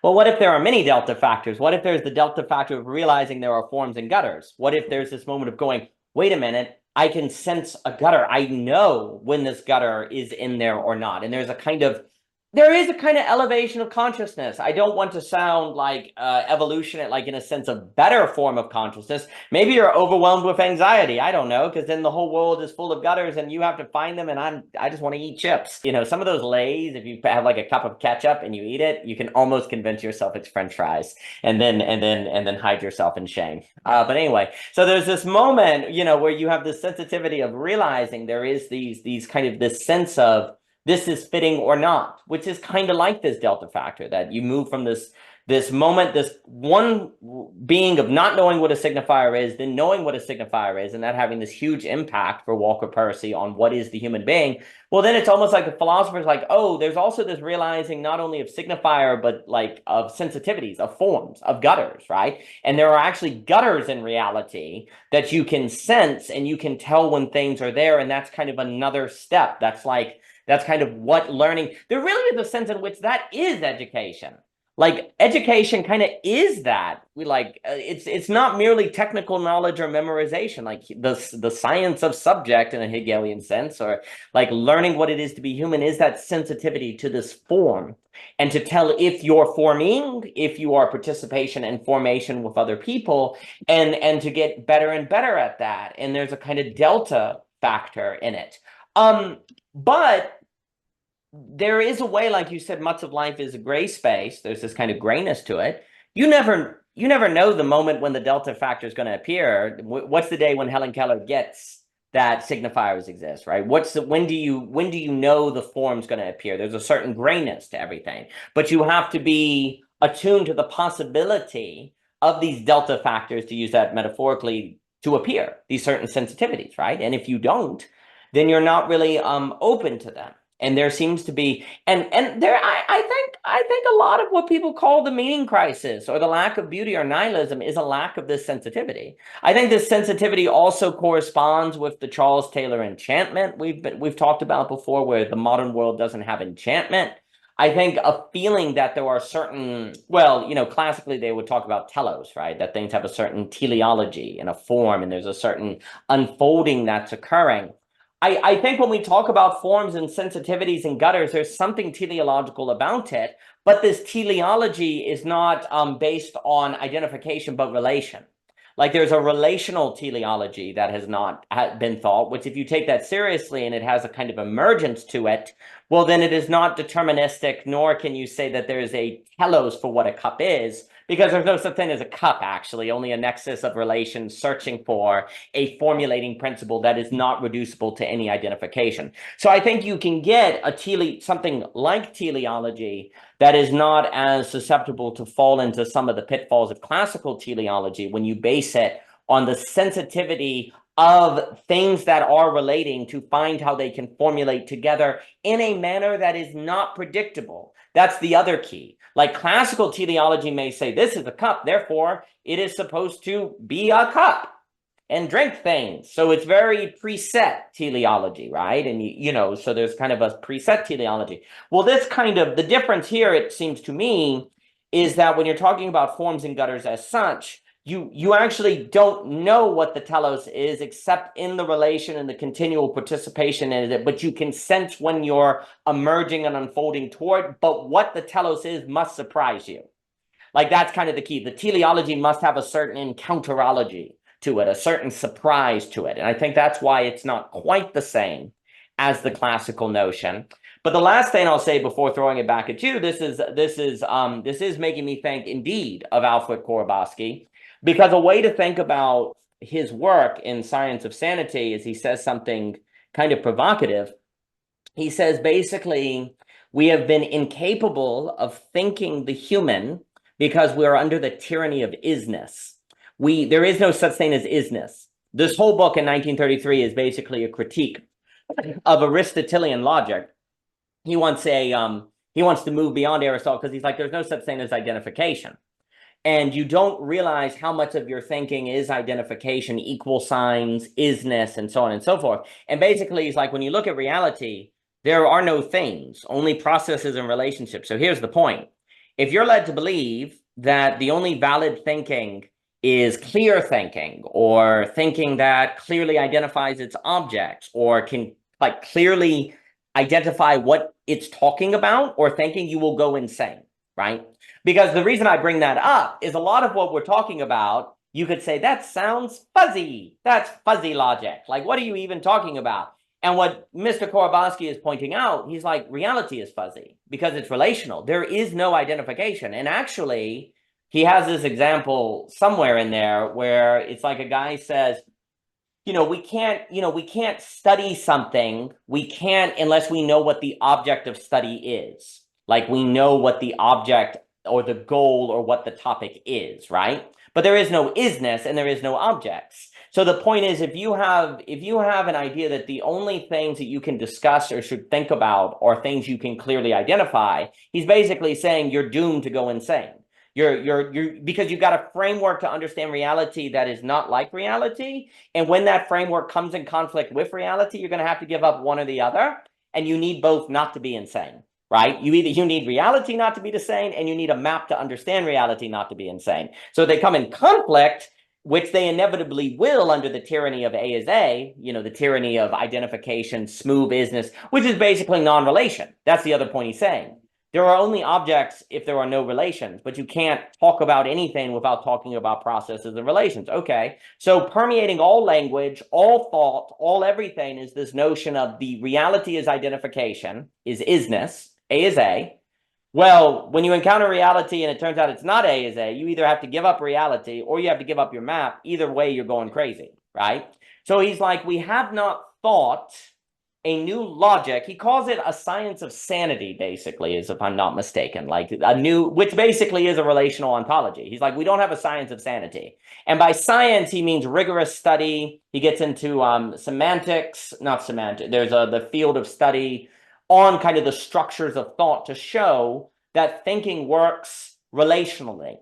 Well, what if there are many delta factors? What if there's the delta factor of realizing there are forms and gutters? What if there's this moment of going, wait a minute, I can sense a gutter. I know when this gutter is in there or not. And there is a kind of elevation of consciousness. I don't want to sound like evolution, like in a sense of better form of consciousness. Maybe you're overwhelmed with anxiety. I don't know, because then the whole world is full of gutters and you have to find them. And I just want to eat chips. You know, some of those Lays, if you have like a cup of ketchup and you eat it, you can almost convince yourself it's French fries, and then hide yourself in shame. But anyway, so there's this moment, you know, where you have this sensitivity of realizing there is these kind of this sense of this is fitting or not, which is kind of like this delta factor, that you move from this moment, this one being of not knowing what a signifier is, then knowing what a signifier is, and that having this huge impact for Walker Percy on what is the human being. Well, then it's almost like the philosopher's like, oh, there's also this realizing not only of signifier, but like of sensitivities, of forms, of gutters, right? And there are actually gutters in reality that you can sense and you can tell when things are there. And that's kind of another step. That's kind of what learning, there really is a sense in which that is education. Like education kind of is that. It's not merely technical knowledge or memorization, like the science of subject in a Hegelian sense, or like learning what it is to be human is that sensitivity to this form, and to tell if you're forming, if you are participation and formation with other people, and to get better and better at that. And there's a kind of delta factor in it. But there is a way, like you said, much of life is a gray space. There's this kind of grayness to it. You never know the moment when the delta factor is going to appear. What's the day when Helen Keller gets that signifiers exist, right? When do you know the form's going to appear? There's a certain grayness to everything, but you have to be attuned to the possibility of these delta factors, to use that metaphorically, to appear, these certain sensitivities, right? And if you don't, then you're not really open to them. And there seems to be, and there, I think a lot of what people call the meaning crisis or the lack of beauty or nihilism is a lack of this sensitivity. I think this sensitivity also corresponds with the Charles Taylor enchantment we've talked about before, where the modern world doesn't have enchantment. I think a feeling that there are certain, well, you know, classically they would talk about telos, right? That things have a certain teleology and a form, and there's a certain unfolding that's occurring. I think when we talk about forms and sensitivities and gutters, there's something teleological about it, but this teleology is not based on identification, but relation. Like there's a relational teleology that has not been thought, which if you take that seriously and it has a kind of emergence to it, well, then it is not deterministic, nor can you say that there is a telos for what a cup is, because there's no such thing as a cup, actually, only a nexus of relations searching for a formulating principle that is not reducible to any identification. So I think you can get something like teleology that is not as susceptible to fall into some of the pitfalls of classical teleology when you base it on the sensitivity of things that are relating, to find how they can formulate together in a manner that is not predictable. That's the other key. Like classical teleology may say, this is a cup, therefore it is supposed to be a cup and drink things. So it's very preset teleology, right? And you know, so there's kind of a preset teleology. Well, this kind of, the difference here, it seems to me, is that when you're talking about forms and gutters as such, you actually don't know what the telos is, except in the relation and the continual participation in it, but you can sense when you're emerging and unfolding toward, but what the telos is must surprise you. Like that's kind of the key. The teleology must have a certain encounterology to it, a certain surprise to it. And I think that's why it's not quite the same as the classical notion. But the last thing I'll say before throwing it back at you, this is making me think indeed of Alfred Korzybski, because a way to think about his work in Science of Sanity is he says something kind of provocative. He says basically, we have been incapable of thinking the human because we are under the tyranny of isness. There is no such thing as isness. This whole book in 1933 is basically a critique of Aristotelian logic. He wants to move beyond Aristotle because he's like, there's no such thing as identification. And you don't realize how much of your thinking is identification, equal signs, isness, and so on and so forth. And basically, it's like when you look at reality, there are no things, only processes and relationships. So here's the point. If you're led to believe that the only valid thinking is clear thinking, or thinking that clearly identifies its objects, or can like clearly identify what it's talking about or thinking, you will go insane, right? Because the reason I bring that up is a lot of what we're talking about, you could say that sounds fuzzy. That's fuzzy logic. Like, what are you even talking about? And what Mr. Korzybski is pointing out, he's like, reality is fuzzy because it's relational. There is no identification. And actually, he has this example somewhere in there where it's like a guy says, we can't study something. We can't unless we know what the object of study is. Like, we know what the object or the goal or what the topic is, right? But there is no isness and there is no objects. So the point is, if you have an idea that the only things that you can discuss or should think about are things you can clearly identify, he's basically saying you're doomed to go insane. You're because you've got a framework to understand reality that is not like reality. And when that framework comes in conflict with reality, you're going to have to give up one or the other. And you need both not to be insane, right? You need reality not to be insane, and you need a map to understand reality not to be insane. So they come in conflict, which they inevitably will under the tyranny of A is A, the tyranny of identification, smooth business, which is basically non-relation. That's the other point he's saying. There are only objects if there are no relations, but you can't talk about anything without talking about processes and relations. Okay, so permeating all language, all thought, all everything is this notion of the reality is identification, is isness, A is A. Well, when you encounter reality and it turns out it's not A is A, you either have to give up reality or you have to give up your map. Either way, you're going crazy, right? So he's like, we have not thought a new logic. He calls it a science of sanity, basically, is if I'm not mistaken, like a new, which basically is a relational ontology. He's like, we don't have a science of sanity. And by science, he means rigorous study. He gets into semantics, not semantic. There's the field of study on kind of the structures of thought to show that thinking works relationally,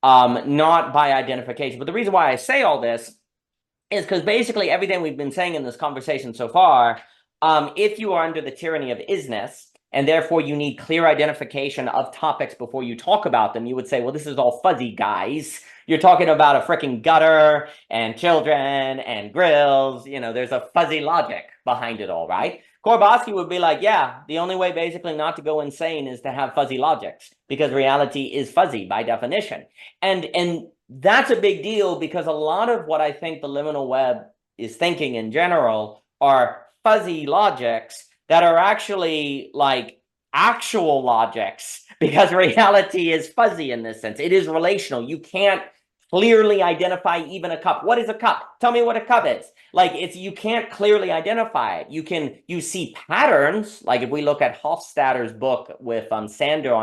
not by identification. But the reason why I say all this is because basically everything we've been saying in this conversation so far, if you are under the tyranny of isness, and therefore you need clear identification of topics before you talk about them, you would say, well, this is all fuzzy, guys. You're talking about a freaking gutter and children and grills. There's a fuzzy logic behind it all, right? Korzybski would be like, yeah, the only way basically not to go insane is to have fuzzy logics, because reality is fuzzy by definition. And that's a big deal, because a lot of what I think the liminal web is thinking in general are fuzzy logics that are actually like actual logics, because reality is fuzzy in this sense. It is relational. You can't clearly identify even a cup. What is a cup? Tell me what a cup is. Like, you can't clearly identify it. You see patterns. Like if we look at Hofstadter's book with Sander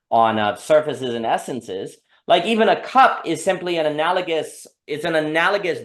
on surfaces and essences, like even a cup is simply an analogous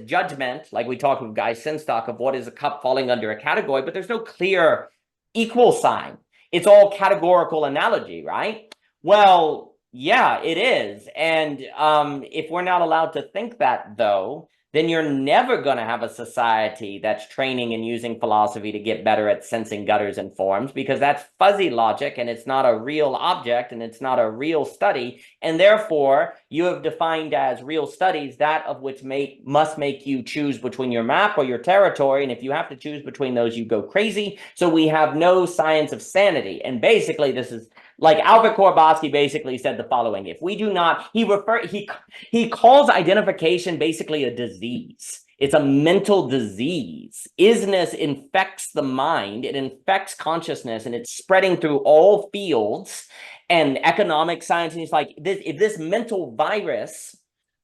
judgment, like we talked with Guy Sinstock, of what is a cup falling under a category, but there's no clear equal sign. It's all categorical analogy, right? Well, yeah, it is. And if we're not allowed to think that, though, then you're never going to have a society that's training and using philosophy to get better at sensing gutters and forms, because that's fuzzy logic and it's not a real object and it's not a real study. And therefore, you have defined as real studies that of which must make you choose between your map or your territory. And if you have to choose between those, you go crazy. So we have no science of sanity. And basically, this is like Alfred Korzybski basically said the following: if we do not, he calls identification basically a disease. It's a mental disease. Isness infects the mind, it infects consciousness, and it's spreading through all fields and economic science. And he's like, if this mental virus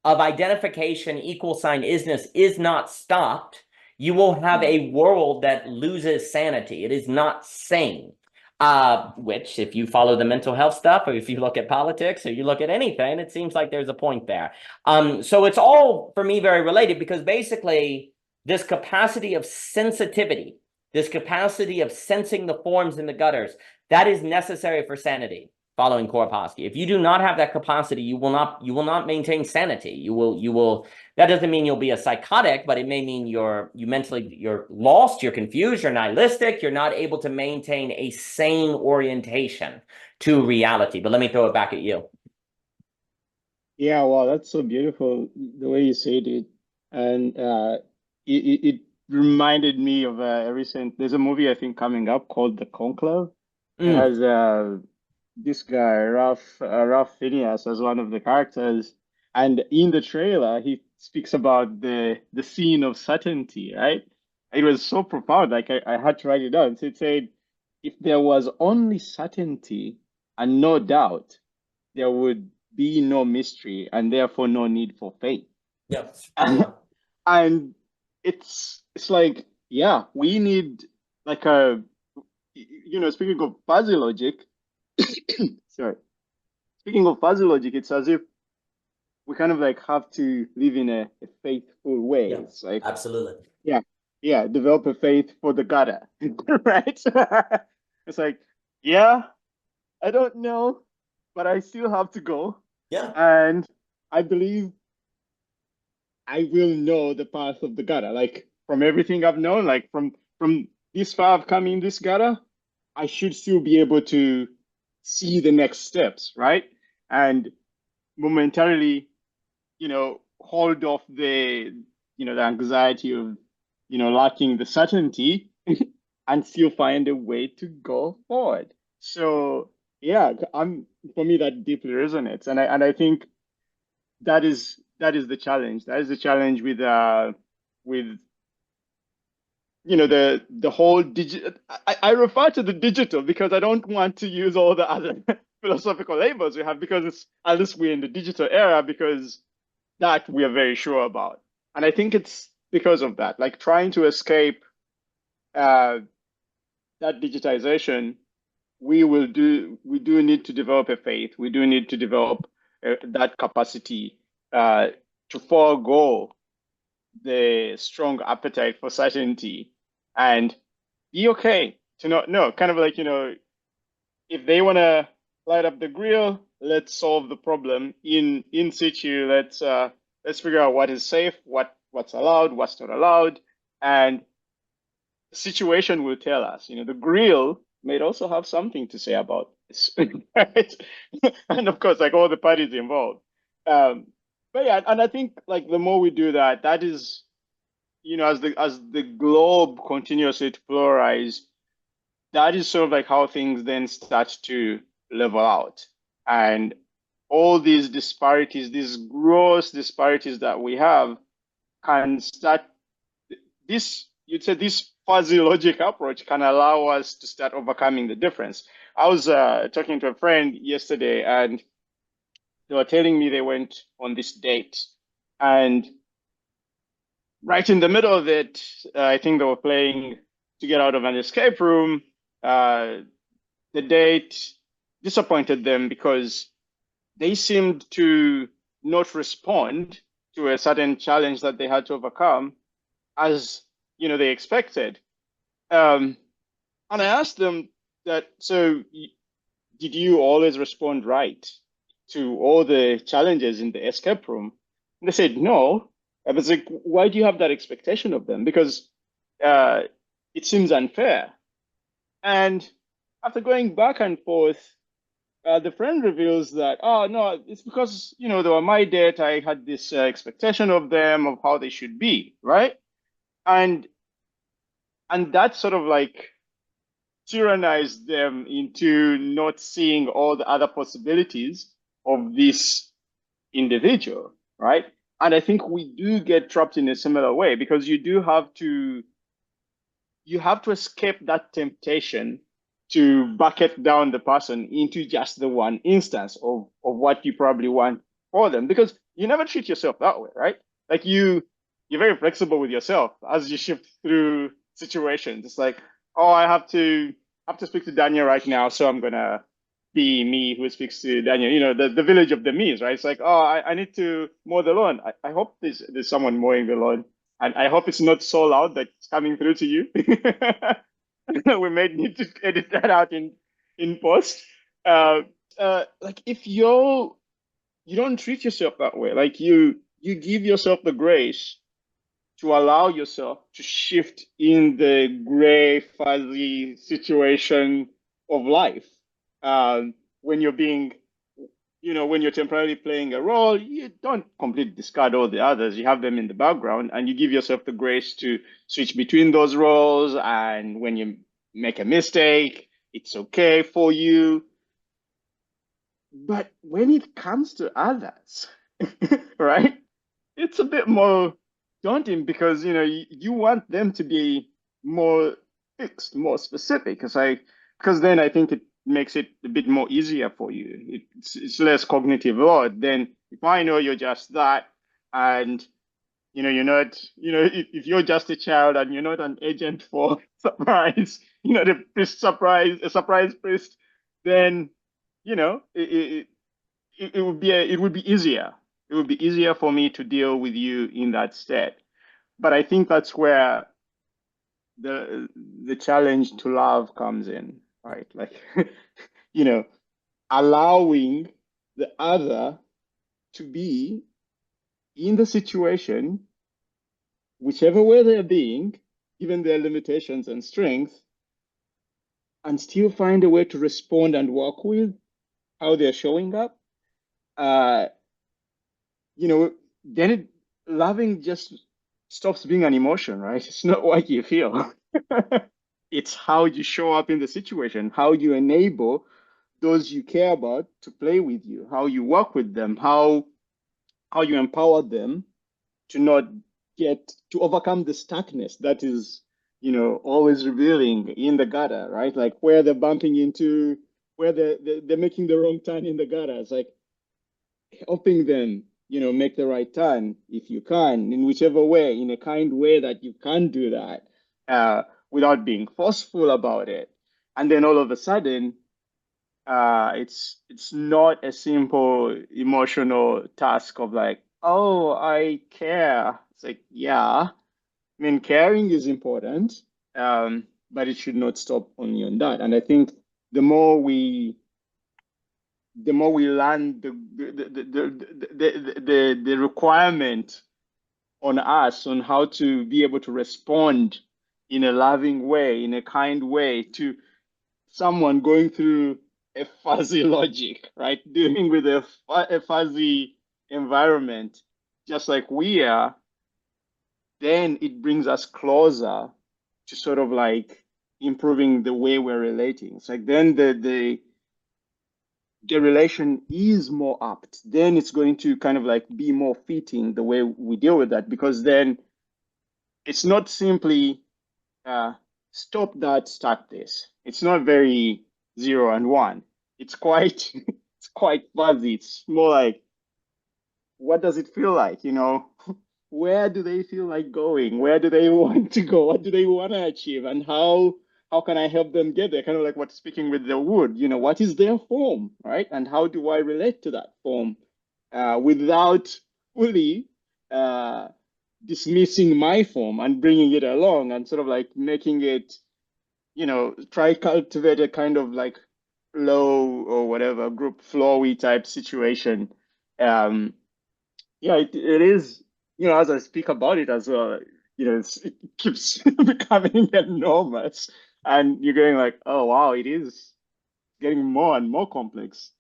of identification equal sign isness is not stopped, you will have a world that loses sanity. It is not sane. Which, if you follow the mental health stuff, or if you look at politics, or you look at anything, it seems like there's a point there. So it's all, for me, very related, because basically this capacity of sensitivity, this capacity of sensing the forms in the gutters, that is necessary for sanity, following Korzybski. If you do not have that capacity, you will not maintain sanity. You will. That doesn't mean you'll be a psychotic, but it may mean you're lost, you're confused, you're nihilistic, you're not able to maintain a sane orientation to reality. But let me throw it back at you. Yeah, wow, that's so beautiful the way you said it. And it reminded me of a recent, there's a movie I think coming up called The Conclave. It Mm, has this guy, Ralph Phineas, as one of the characters. And in the trailer, he speaks about the scene of certainty, right? It was so profound, like I had to write it down. So it said, if there was only certainty and no doubt, there would be no mystery and therefore no need for faith. yeah, yeah, And it's like, yeah, we need like a, speaking of fuzzy logic, sorry, speaking of fuzzy logic, it's as if we kind of like have to live in a faithful way. yeah, It's like, absolutely. yeah, yeah, develop a faith for the gutter, right? It's like, yeah, I don't know, but I still have to go. Yeah, And I believe I will know the path of the gutter. Like from everything I've known, like from this far I've come in this gutter, I should still be able to see the next steps, right? And momentarily, hold off the anxiety of, lacking the certainty and still find a way to go forward. So yeah, for me that deeply resonates. And I think that is the challenge. That is the challenge with the whole digital. I refer to the digital because I don't want to use all the other philosophical labels we have, because it's, at least we're in the digital era, because that we are very sure about. And I think it's because of that, like trying to escape uh, that digitization. We do need to develop a faith. We do need to develop that capacity uh, to forego the strong appetite for certainty and be okay to not know. Kind of like, if they want to light up the grill, let's solve the problem in situ. Let's figure out what is safe, what's allowed, what's not allowed, and the situation will tell us. The grill may also have something to say about this, right? And of course, like all the parties involved. Um, but yeah, and I think like the more we do that, that is, as the globe continues to polarize, that is sort of like how things then start to level out. And all these disparities, these gross disparities that we have, can start you'd say this fuzzy logic approach can allow us to start overcoming the difference. I was talking to a friend yesterday, and they were telling me they went on this date, and right in the middle of it, I think they were playing to get out of an escape room. Uh, the date disappointed them because they seemed to not respond to a certain challenge that they had to overcome as they expected. Um, and I asked them that, so did you always respond right to all the challenges in the escape room? And they said no. I was like, why do you have that expectation of them? Because uh, it seems unfair. And after going back and forth, the friend reveals that, oh no, it's because they were my date. I had this expectation of them of how they should be, right? And that sort of like tyrannized them into not seeing all the other possibilities of this individual, right? And I think we do get trapped in a similar way, because you have to escape that temptation to bucket down the person into just the one instance of what you probably want for them, because you never treat yourself that way, right? Like you're very flexible with yourself as you shift through situations. It's like, oh, I have to speak to Daniel right now, so I'm gonna be me who speaks to Daniel. The village of the me's, right? It's like, oh, I need to mow the lawn. I hope there's someone mowing the lawn, and I hope it's not so loud that it's coming through to you. We may need to edit that out in post. Uh, like if you don't treat yourself that way, like you give yourself the grace to allow yourself to shift in the gray, fuzzy situation of life, when you're being, when you're temporarily playing a role, you don't completely discard all the others. You have them in the background and you give yourself the grace to switch between those roles. And when you make a mistake, it's okay for you. But when it comes to others, right, it's a bit more daunting because, you want them to be more fixed, more specific. Because then I think it makes it a bit more easier for you. It's less cognitive load. Then if I know you're just that, and you're not, if you're just a child and you're not an agent for surprise, the priest surprise, a surprise priest, then it would be easier. It would be easier for me to deal with you in that state. But I think that's where the the challenge to love comes in, right? Like, you know, allowing the other to be in the situation, whichever way they're being, given their limitations and strengths, and still find a way to respond and work with how they're showing up. Uh, then loving just stops being an emotion, right? It's not what you feel. It's how you show up in the situation, how you enable those you care about to play with you, how you work with them, how you empower them to not get to overcome the stuckness that is, always revealing in the gutter, right? Like where they're bumping into, where they're making the wrong turn in the gutter. It's like helping them, make the right turn if you can, in whichever way, in a kind way that you can do that, without being forceful about it. And then all of a sudden, it's not a simple emotional task of like, oh, I care. It's like, yeah, I mean, caring is important, but it should not stop only on that. And I think the more we learn the requirement on us on how to be able to respond in a loving way, in a kind way to someone going through a fuzzy logic, right? Dealing with a fuzzy environment, just like we are, then it brings us closer to sort of like improving the way we're relating. It's like then the relation is more apt, then it's going to kind of like be more fitting the way we deal with that, because then it's not simply uh, stop that, start this. It's not very 0 and 1. It's quite it's quite fuzzy. It's more like, what does it feel like? Where do they feel like going? Where do they want to go? What do they want to achieve? And how can I help them get there? Kind of like what speaking with the wood, what is their form, right? And how do I relate to that form without fully uh, dismissing my form and bringing it along and sort of like making it, try cultivate a kind of like flow or whatever, group flowy type situation. Um, yeah, it is, as I speak about it as well, it keeps becoming enormous. And you're going like, oh, wow, it is getting more and more complex.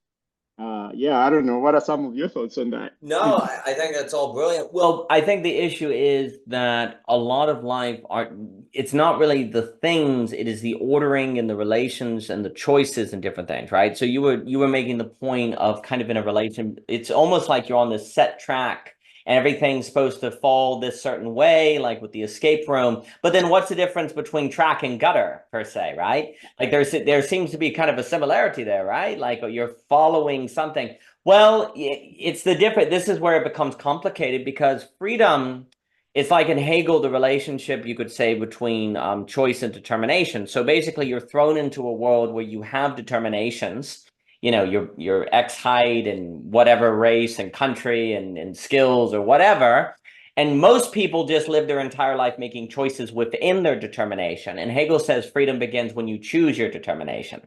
Yeah, I don't know. What are some of your thoughts on that? No, I think that's all brilliant. Well, I think the issue is that a lot of life are it's not really the things, it is the ordering and the relations and the choices and different things, right? So you were making the point of kind of in a relation, it's almost like you're on this set track and everything's supposed to fall this certain way, like with the escape room. But then what's the difference between track and gutter per se, right? Like there seems to be kind of a similarity there, right? Like you're following something. Well, it's the different. This is where it becomes complicated because freedom is like in Hegel, the relationship you could say between choice and determination. So basically, you're thrown into a world where you have determinations. Your X height and whatever race and country and skills or whatever. And most people just live their entire life making choices within their determination. And Hegel says freedom begins when you choose your determination.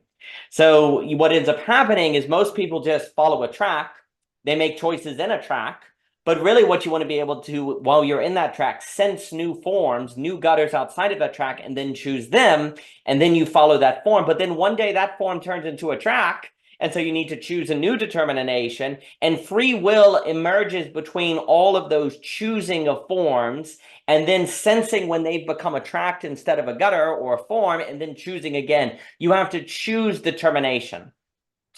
So what ends up happening is most people just follow a track. They make choices in a track. But really what you want to be able to, while you're in that track, sense new forms, new gutters outside of that track, and then choose them. And then you follow that form. But then one day that form turns into a track. And so you need to choose a new determination, and free will emerges between all of those choosing of forms and then sensing when they've become a tract instead of a gutter or a form, and then choosing again. You have to choose determination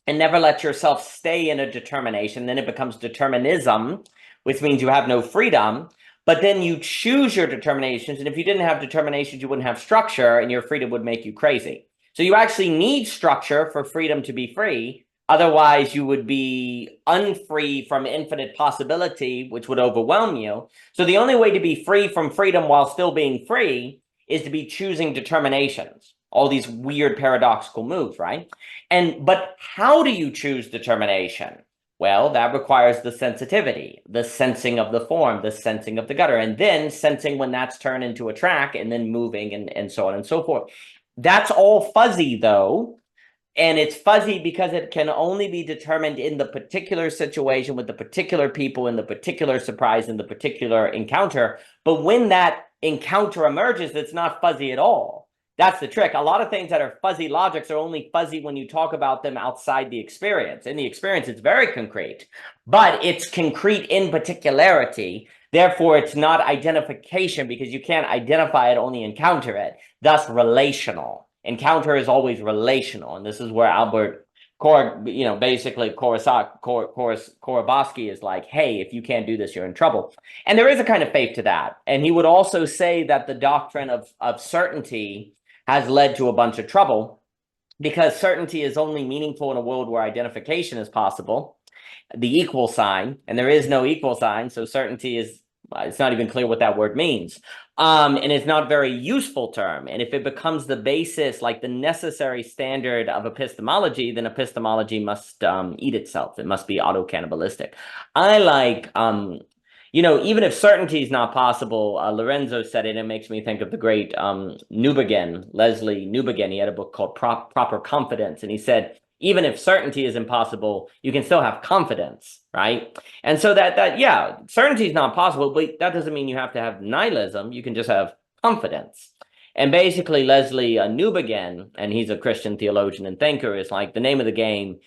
and never let yourself stay in a determination. Then it becomes determinism, which means you have no freedom. But then you choose your determinations. And if you didn't have determinations, you wouldn't have structure, and your freedom would make you crazy. So you actually need structure for freedom to be free. Otherwise, you would be unfree from infinite possibility, which would overwhelm you. So the only way to be free from freedom while still being free is to be choosing determinations. All these weird paradoxical moves, right? But how do you choose determination? Well, that requires the sensitivity, the sensing of the form, the sensing of the gutter, and then sensing when that's turned into a track, and then moving, and so on and so forth. That's all fuzzy, though. And it's fuzzy because it can only be determined in the particular situation with the particular people, in the particular surprise, in the particular encounter. But when that encounter emerges, it's not fuzzy at all. That's the trick. A lot of things that are fuzzy logics are only fuzzy when you talk about them outside the experience. In the experience, it's very concrete, but it's concrete in particularity. Therefore, it's not identification, because you can't identify it, only encounter it. Thus, relational. Encounter is always relational, and this is where Albert basically Korzybski is like, hey, if you can't do this, you're in trouble. And there is a kind of faith to that. And he would also say that the doctrine of certainty has led to a bunch of trouble, because certainty is only meaningful in a world where identification is possible, the equal sign, and there is no equal sign, so certainty is, it's not even clear what that word means. And it's not a very useful term. And if it becomes the basis, like the necessary standard of epistemology, then epistemology must eat itself. It must be auto-cannibalistic. I like, even if certainty is not possible, Lorenzo said it makes me think of the great Leslie Newbegin. He had a book called Proper Confidence, and he said, even if certainty is impossible, you can still have confidence, right? And so yeah, certainty is not possible, but that doesn't mean you have to have nihilism. You can just have confidence. And basically, Leslie Newbegin, and he's a Christian theologian and thinker, is like, the name of the game,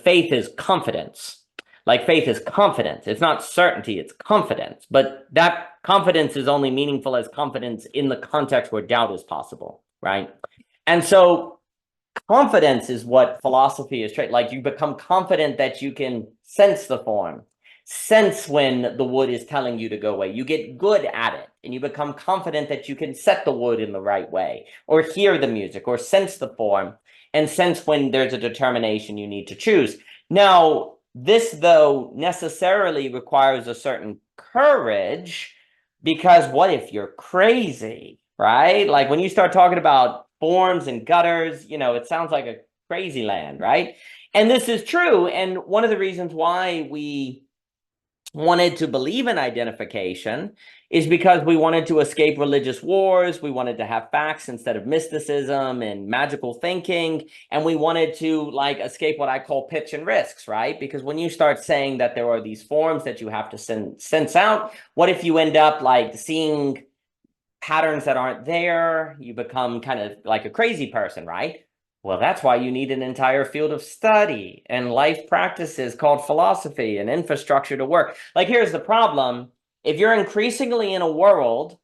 faith is confidence. Like, faith is confidence. It's not certainty, it's confidence. But that confidence is only meaningful as confidence in the context where doubt is possible, right? And so confidence is what philosophy is. Like, you become confident that you can sense the form, sense when the wood is telling you to go away. You get good at it, and you become confident that you can set the wood in the right way, or hear the music, or sense the form, and sense when there's a determination you need to choose. Now, this, though, necessarily requires a certain courage, because what if you're crazy, right? Like, when you start talking about forms and gutters, it sounds like a crazy land, right? And this is true. And one of the reasons why we wanted to believe in identification is because we wanted to escape religious wars. We wanted to have facts instead of mysticism and magical thinking. And we wanted to escape what I call pitch and risks, right? Because when you start saying that there are these forms that you have to sense out, what if you end up seeing patterns that aren't there? You become kind of like a crazy person, right? Well, that's why you need an entire field of study and life practices called philosophy and infrastructure to work. Here's the problem. If you're increasingly in a world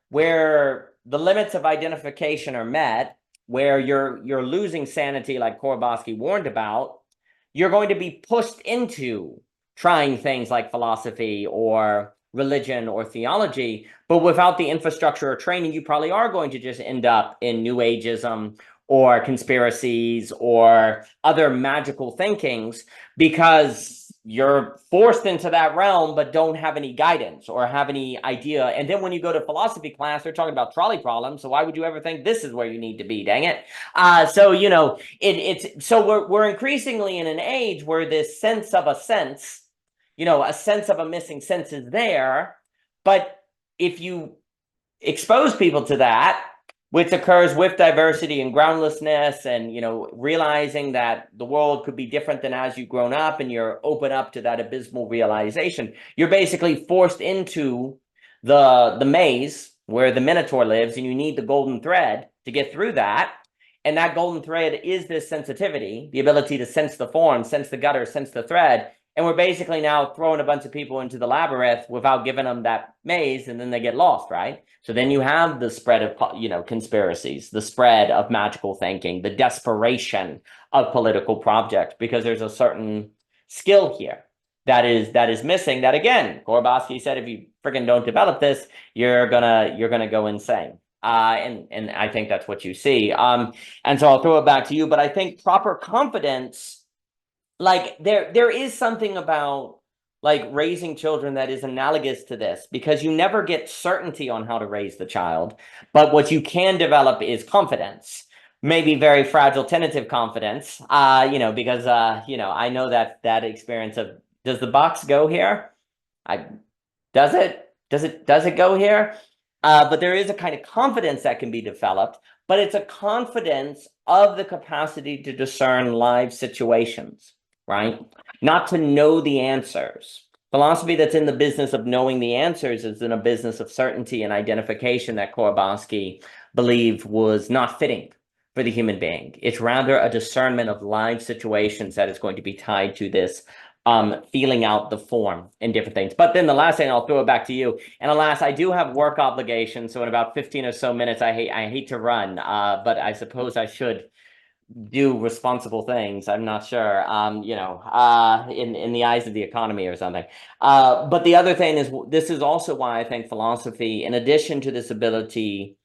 where the limits of identification are met, where you're losing sanity, like Korzybski warned about, you're going to be pushed into trying things like philosophy or religion or theology, but without the infrastructure or training, you probably are going to just end up in New Ageism or conspiracies or other magical thinkings, because you're forced into that realm but don't have any guidance or have any idea. And then when you go to philosophy class, they're talking about trolley problems. So why would you ever think this is where you need to be? Dang it. So we're increasingly in an age where this sense of a sense, a sense of a missing sense is there. But if you expose people to that, which occurs with diversity and groundlessness, and realizing that the world could be different than as you've grown up, and you're open up to that abysmal realization, you're basically forced into the maze where the Minotaur lives, and you need the golden thread to get through that. And that golden thread is this sensitivity, the ability to sense the form, sense the gutter, sense the thread. And we're basically now throwing a bunch of people into the labyrinth without giving them that maze, and then they get lost, right? So then you have the spread of, conspiracies, the spread of magical thinking, the desperation of political projects, because there's a certain skill here that is missing. That, again, Korzybski said, if you freaking don't develop this, you're gonna go insane. And I think that's what you see. And so I'll throw it back to you, but I think proper confidence, like there is something about like raising children that is analogous to this, because you never get certainty on how to raise the child, but what you can develop is confidence. Maybe very fragile, tentative confidence, because I know that experience of, does the box go here? I does it? Does it go here? But there is a kind of confidence that can be developed, but it's a confidence of the capacity to discern live situations, right? Not to know the answers. Philosophy that's in the business of knowing the answers is in a business of certainty and identification that Korzybski believed was not fitting for the human being. It's rather a discernment of live situations that is going to be tied to this feeling out the form and different things. But then the last thing, I'll throw it back to you. And alas, I do have work obligations. So in about 15 or so minutes, I hate to run, but I suppose I should do responsible things. I'm not sure, in the eyes of the economy or something. But the other thing is, this is also why I think philosophy, in addition to this ability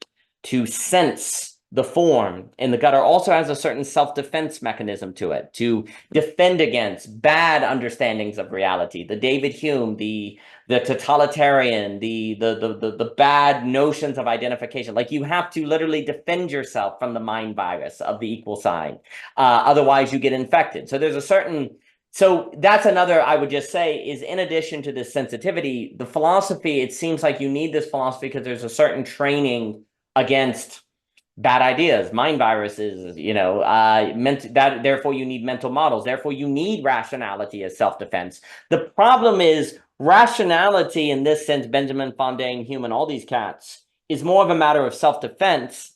to sense the form in the gutter, also has a certain self-defense mechanism to it, to defend against bad understandings of reality. The David Hume, the totalitarian, the bad notions of identification. Like, you have to literally defend yourself from the mind virus of the equal sign. Otherwise, you get infected. So there's a certain. So that's another, I would just say, is in addition to this sensitivity, the philosophy, it seems like you need this philosophy because there's a certain training against bad ideas, mind viruses, therefore you need mental models. Therefore, you need rationality as self-defense. The problem is rationality in this sense, Benjamin Fontaine, Hume, all these cats, is more of a matter of self-defense.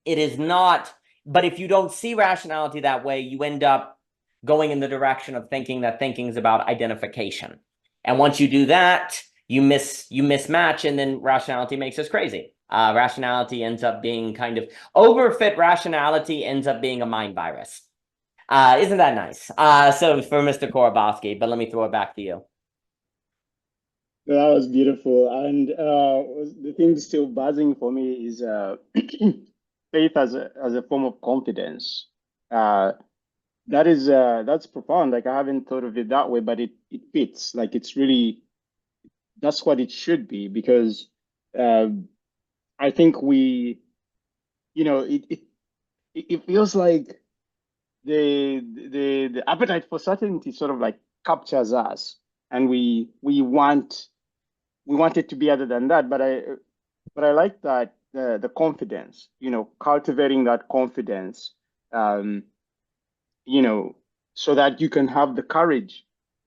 It is not, but if you don't see rationality that way, you end up going in the direction of thinking that thinking is about identification. And once you do that, you mismatch, and then rationality makes us crazy. Rationality ends up being kind of overfit. Rationality ends up being a mind virus. Isn't that nice? So for Mr. Korzybski, but let me throw it back to you. That was beautiful. And the thing still buzzing for me is faith as a form of confidence. That's profound. Like, I haven't thought of it that way, but it fits. Like, it's really, that's what it should be, because I think it feels like the appetite for certainty sort of like captures us, and we want it to be other than that. But I like that the confidence, cultivating that confidence, so that you can have the courage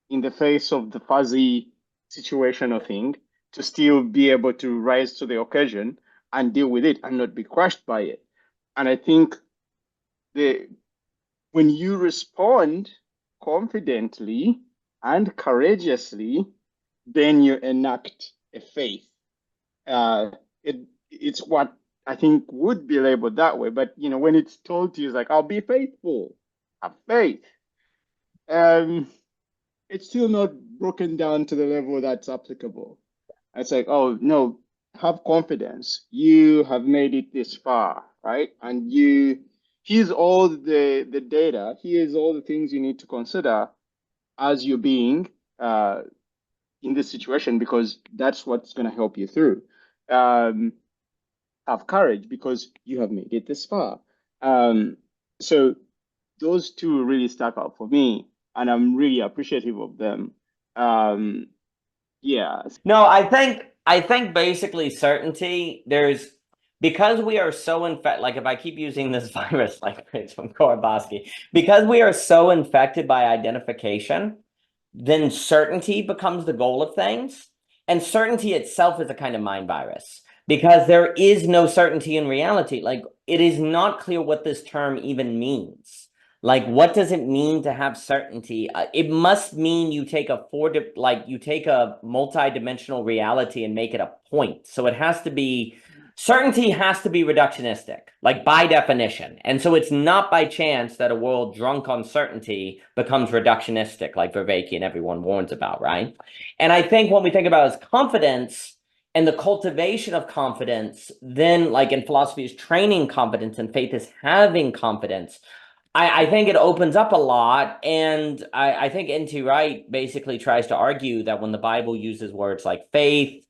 in the face of the fuzzy situation or thing to still be able to rise to the occasion and deal with it and not be crushed by it. And I think when you respond confidently and courageously, then you enact a faith. It's what I think would be labeled that way. But when it's told to you, it's like, I'll be faithful, have faith. It's still not broken down to the level that's applicable. It's like, oh no, have confidence. You have made it this far, right? And here's all the data, here's all the things you need to consider as you're being in this situation, because that's what's going to help you through. Have courage because you have made it this far. So those two really stuck out for me, and I'm really appreciative of them. Yeah. No, I think basically certainty, because we are so infected, like if I keep using this virus, like it's from Korzybski, because we are so infected by identification, then certainty becomes the goal of things. And certainty itself is a kind of mind virus, because there is no certainty in reality. Like, it is not clear what this term even means. Like, what does it mean to have certainty? It must mean you take a you take a multi-dimensional reality and make it a point. So it has to be, certainty has to be reductionistic, like by definition. And so it's not by chance that a world drunk on certainty becomes reductionistic, like Vervaeke and everyone warns about, right? And I think when we think about as confidence, and the cultivation of confidence, then like in philosophy is training confidence and faith is having confidence. I think it opens up a lot. And I think N.T. Wright basically tries to argue that when the Bible uses words like faith,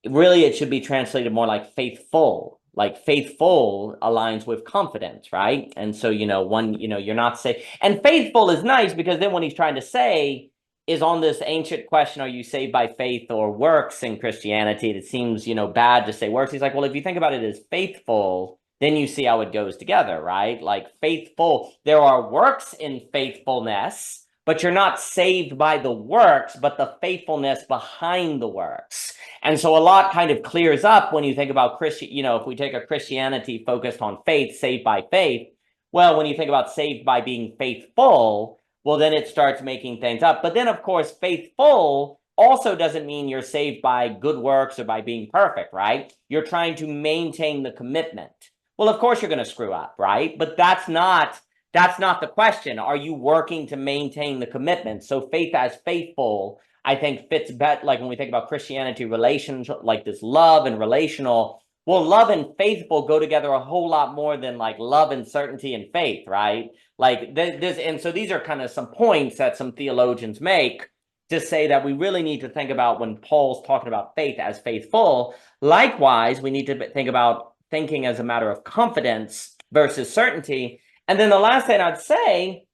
really it should be translated more like faithful. Like faithful aligns with confidence, right? And so, you're not saying, and faithful is nice because then what he's trying to say is on this ancient question, are you saved by faith or works in Christianity? It seems, bad to say works. He's like, well, if you think about it as faithful, then you see how it goes together, right? Like faithful, there are works in faithfulness, but you're not saved by the works, but the faithfulness behind the works. And so a lot kind of clears up when you think about if we take a Christianity focused on faith, saved by faith, well, when you think about saved by being faithful, well, then it starts making things up. But then, of course, faithful also doesn't mean you're saved by good works or by being perfect, right? You're trying to maintain the commitment. Well, of course you're going to screw up, right? But that's not the question. Are you working to maintain the commitment? So faith as faithful, I think fits better. Like when we think about Christianity, relations, like this love and relational, well, love and faithful go together a whole lot more than like love and certainty and faith, right? Like this, and so these are kind of some points that some theologians make to say that we really need to think about when Paul's talking about faith as faithful. Likewise, we need to think about thinking as a matter of confidence versus certainty. And then the last thing I'd say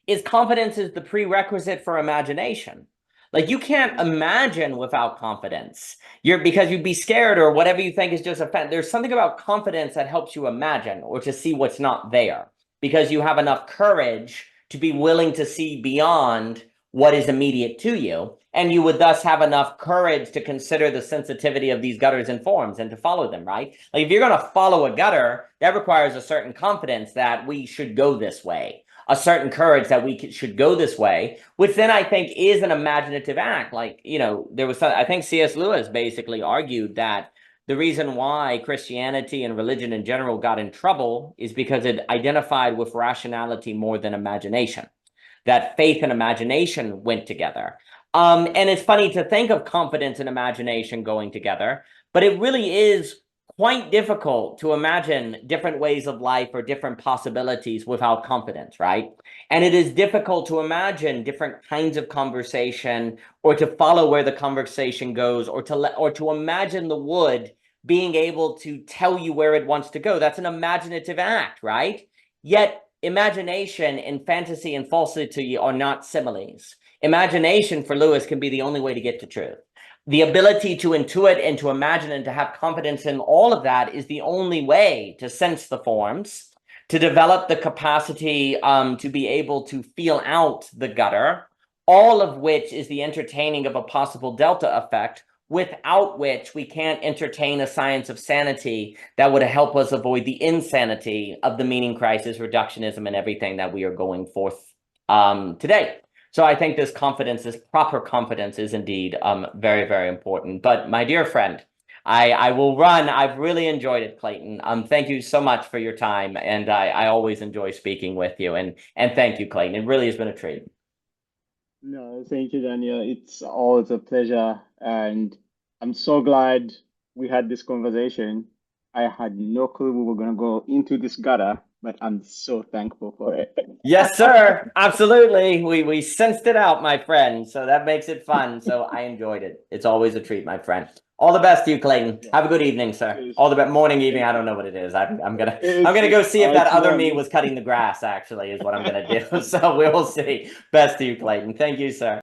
is confidence is the prerequisite for imagination. Like you can't imagine without confidence. Because you'd be scared or whatever you think is just there's something about confidence that helps you imagine or to see what's not there because you have enough courage to be willing to see beyond what is immediate to you. And you would thus have enough courage to consider the sensitivity of these gutters and forms and to follow them, right? Like if you're going to follow a gutter, that requires a certain confidence that we should go this way, a certain courage that we should go this way, which then I think is an imaginative act. Like, I think C.S. Lewis basically argued that the reason why Christianity and religion in general got in trouble is because it identified with rationality more than imagination, that faith and imagination went together. And it's funny to think of confidence and imagination going together, but it really is quite difficult to imagine different ways of life or different possibilities without confidence, right? And it is difficult to imagine different kinds of conversation or to follow where the conversation goes or to imagine the wood being able to tell you where it wants to go. That's an imaginative act, right? Yet imagination and fantasy and falsity are not similes. Imagination for Lewis can be the only way to get to truth. The ability to intuit and to imagine and to have confidence in all of that is the only way to sense the forms, to develop the capacity to be able to feel out the gutter, all of which is the entertaining of a possible delta effect, without which we can't entertain a science of sanity that would help us avoid the insanity of the meaning crisis, reductionism, and everything that we are going forth today. So I think this confidence, this proper confidence is indeed very, very important. But my dear friend, I will run. I've really enjoyed it, Clayton. Thank you so much for your time. And I always enjoy speaking with you. And thank you, Clayton. It really has been a treat. No, thank you, Daniel. It's always a pleasure. And I'm so glad we had this conversation. I had no clue we were going to go into this gutter, but I'm so thankful for it. Yes, sir. Absolutely. We sensed it out, my friend. So that makes it fun. So I enjoyed it. It's always a treat, my friend. All the best to you, Clayton. Have a good evening, sir. All the best. Morning, evening. I don't know what it is. I'm gonna go see if that other me was cutting the grass. Actually, is what I'm gonna do. So we'll see. Best to you, Clayton. Thank you, sir.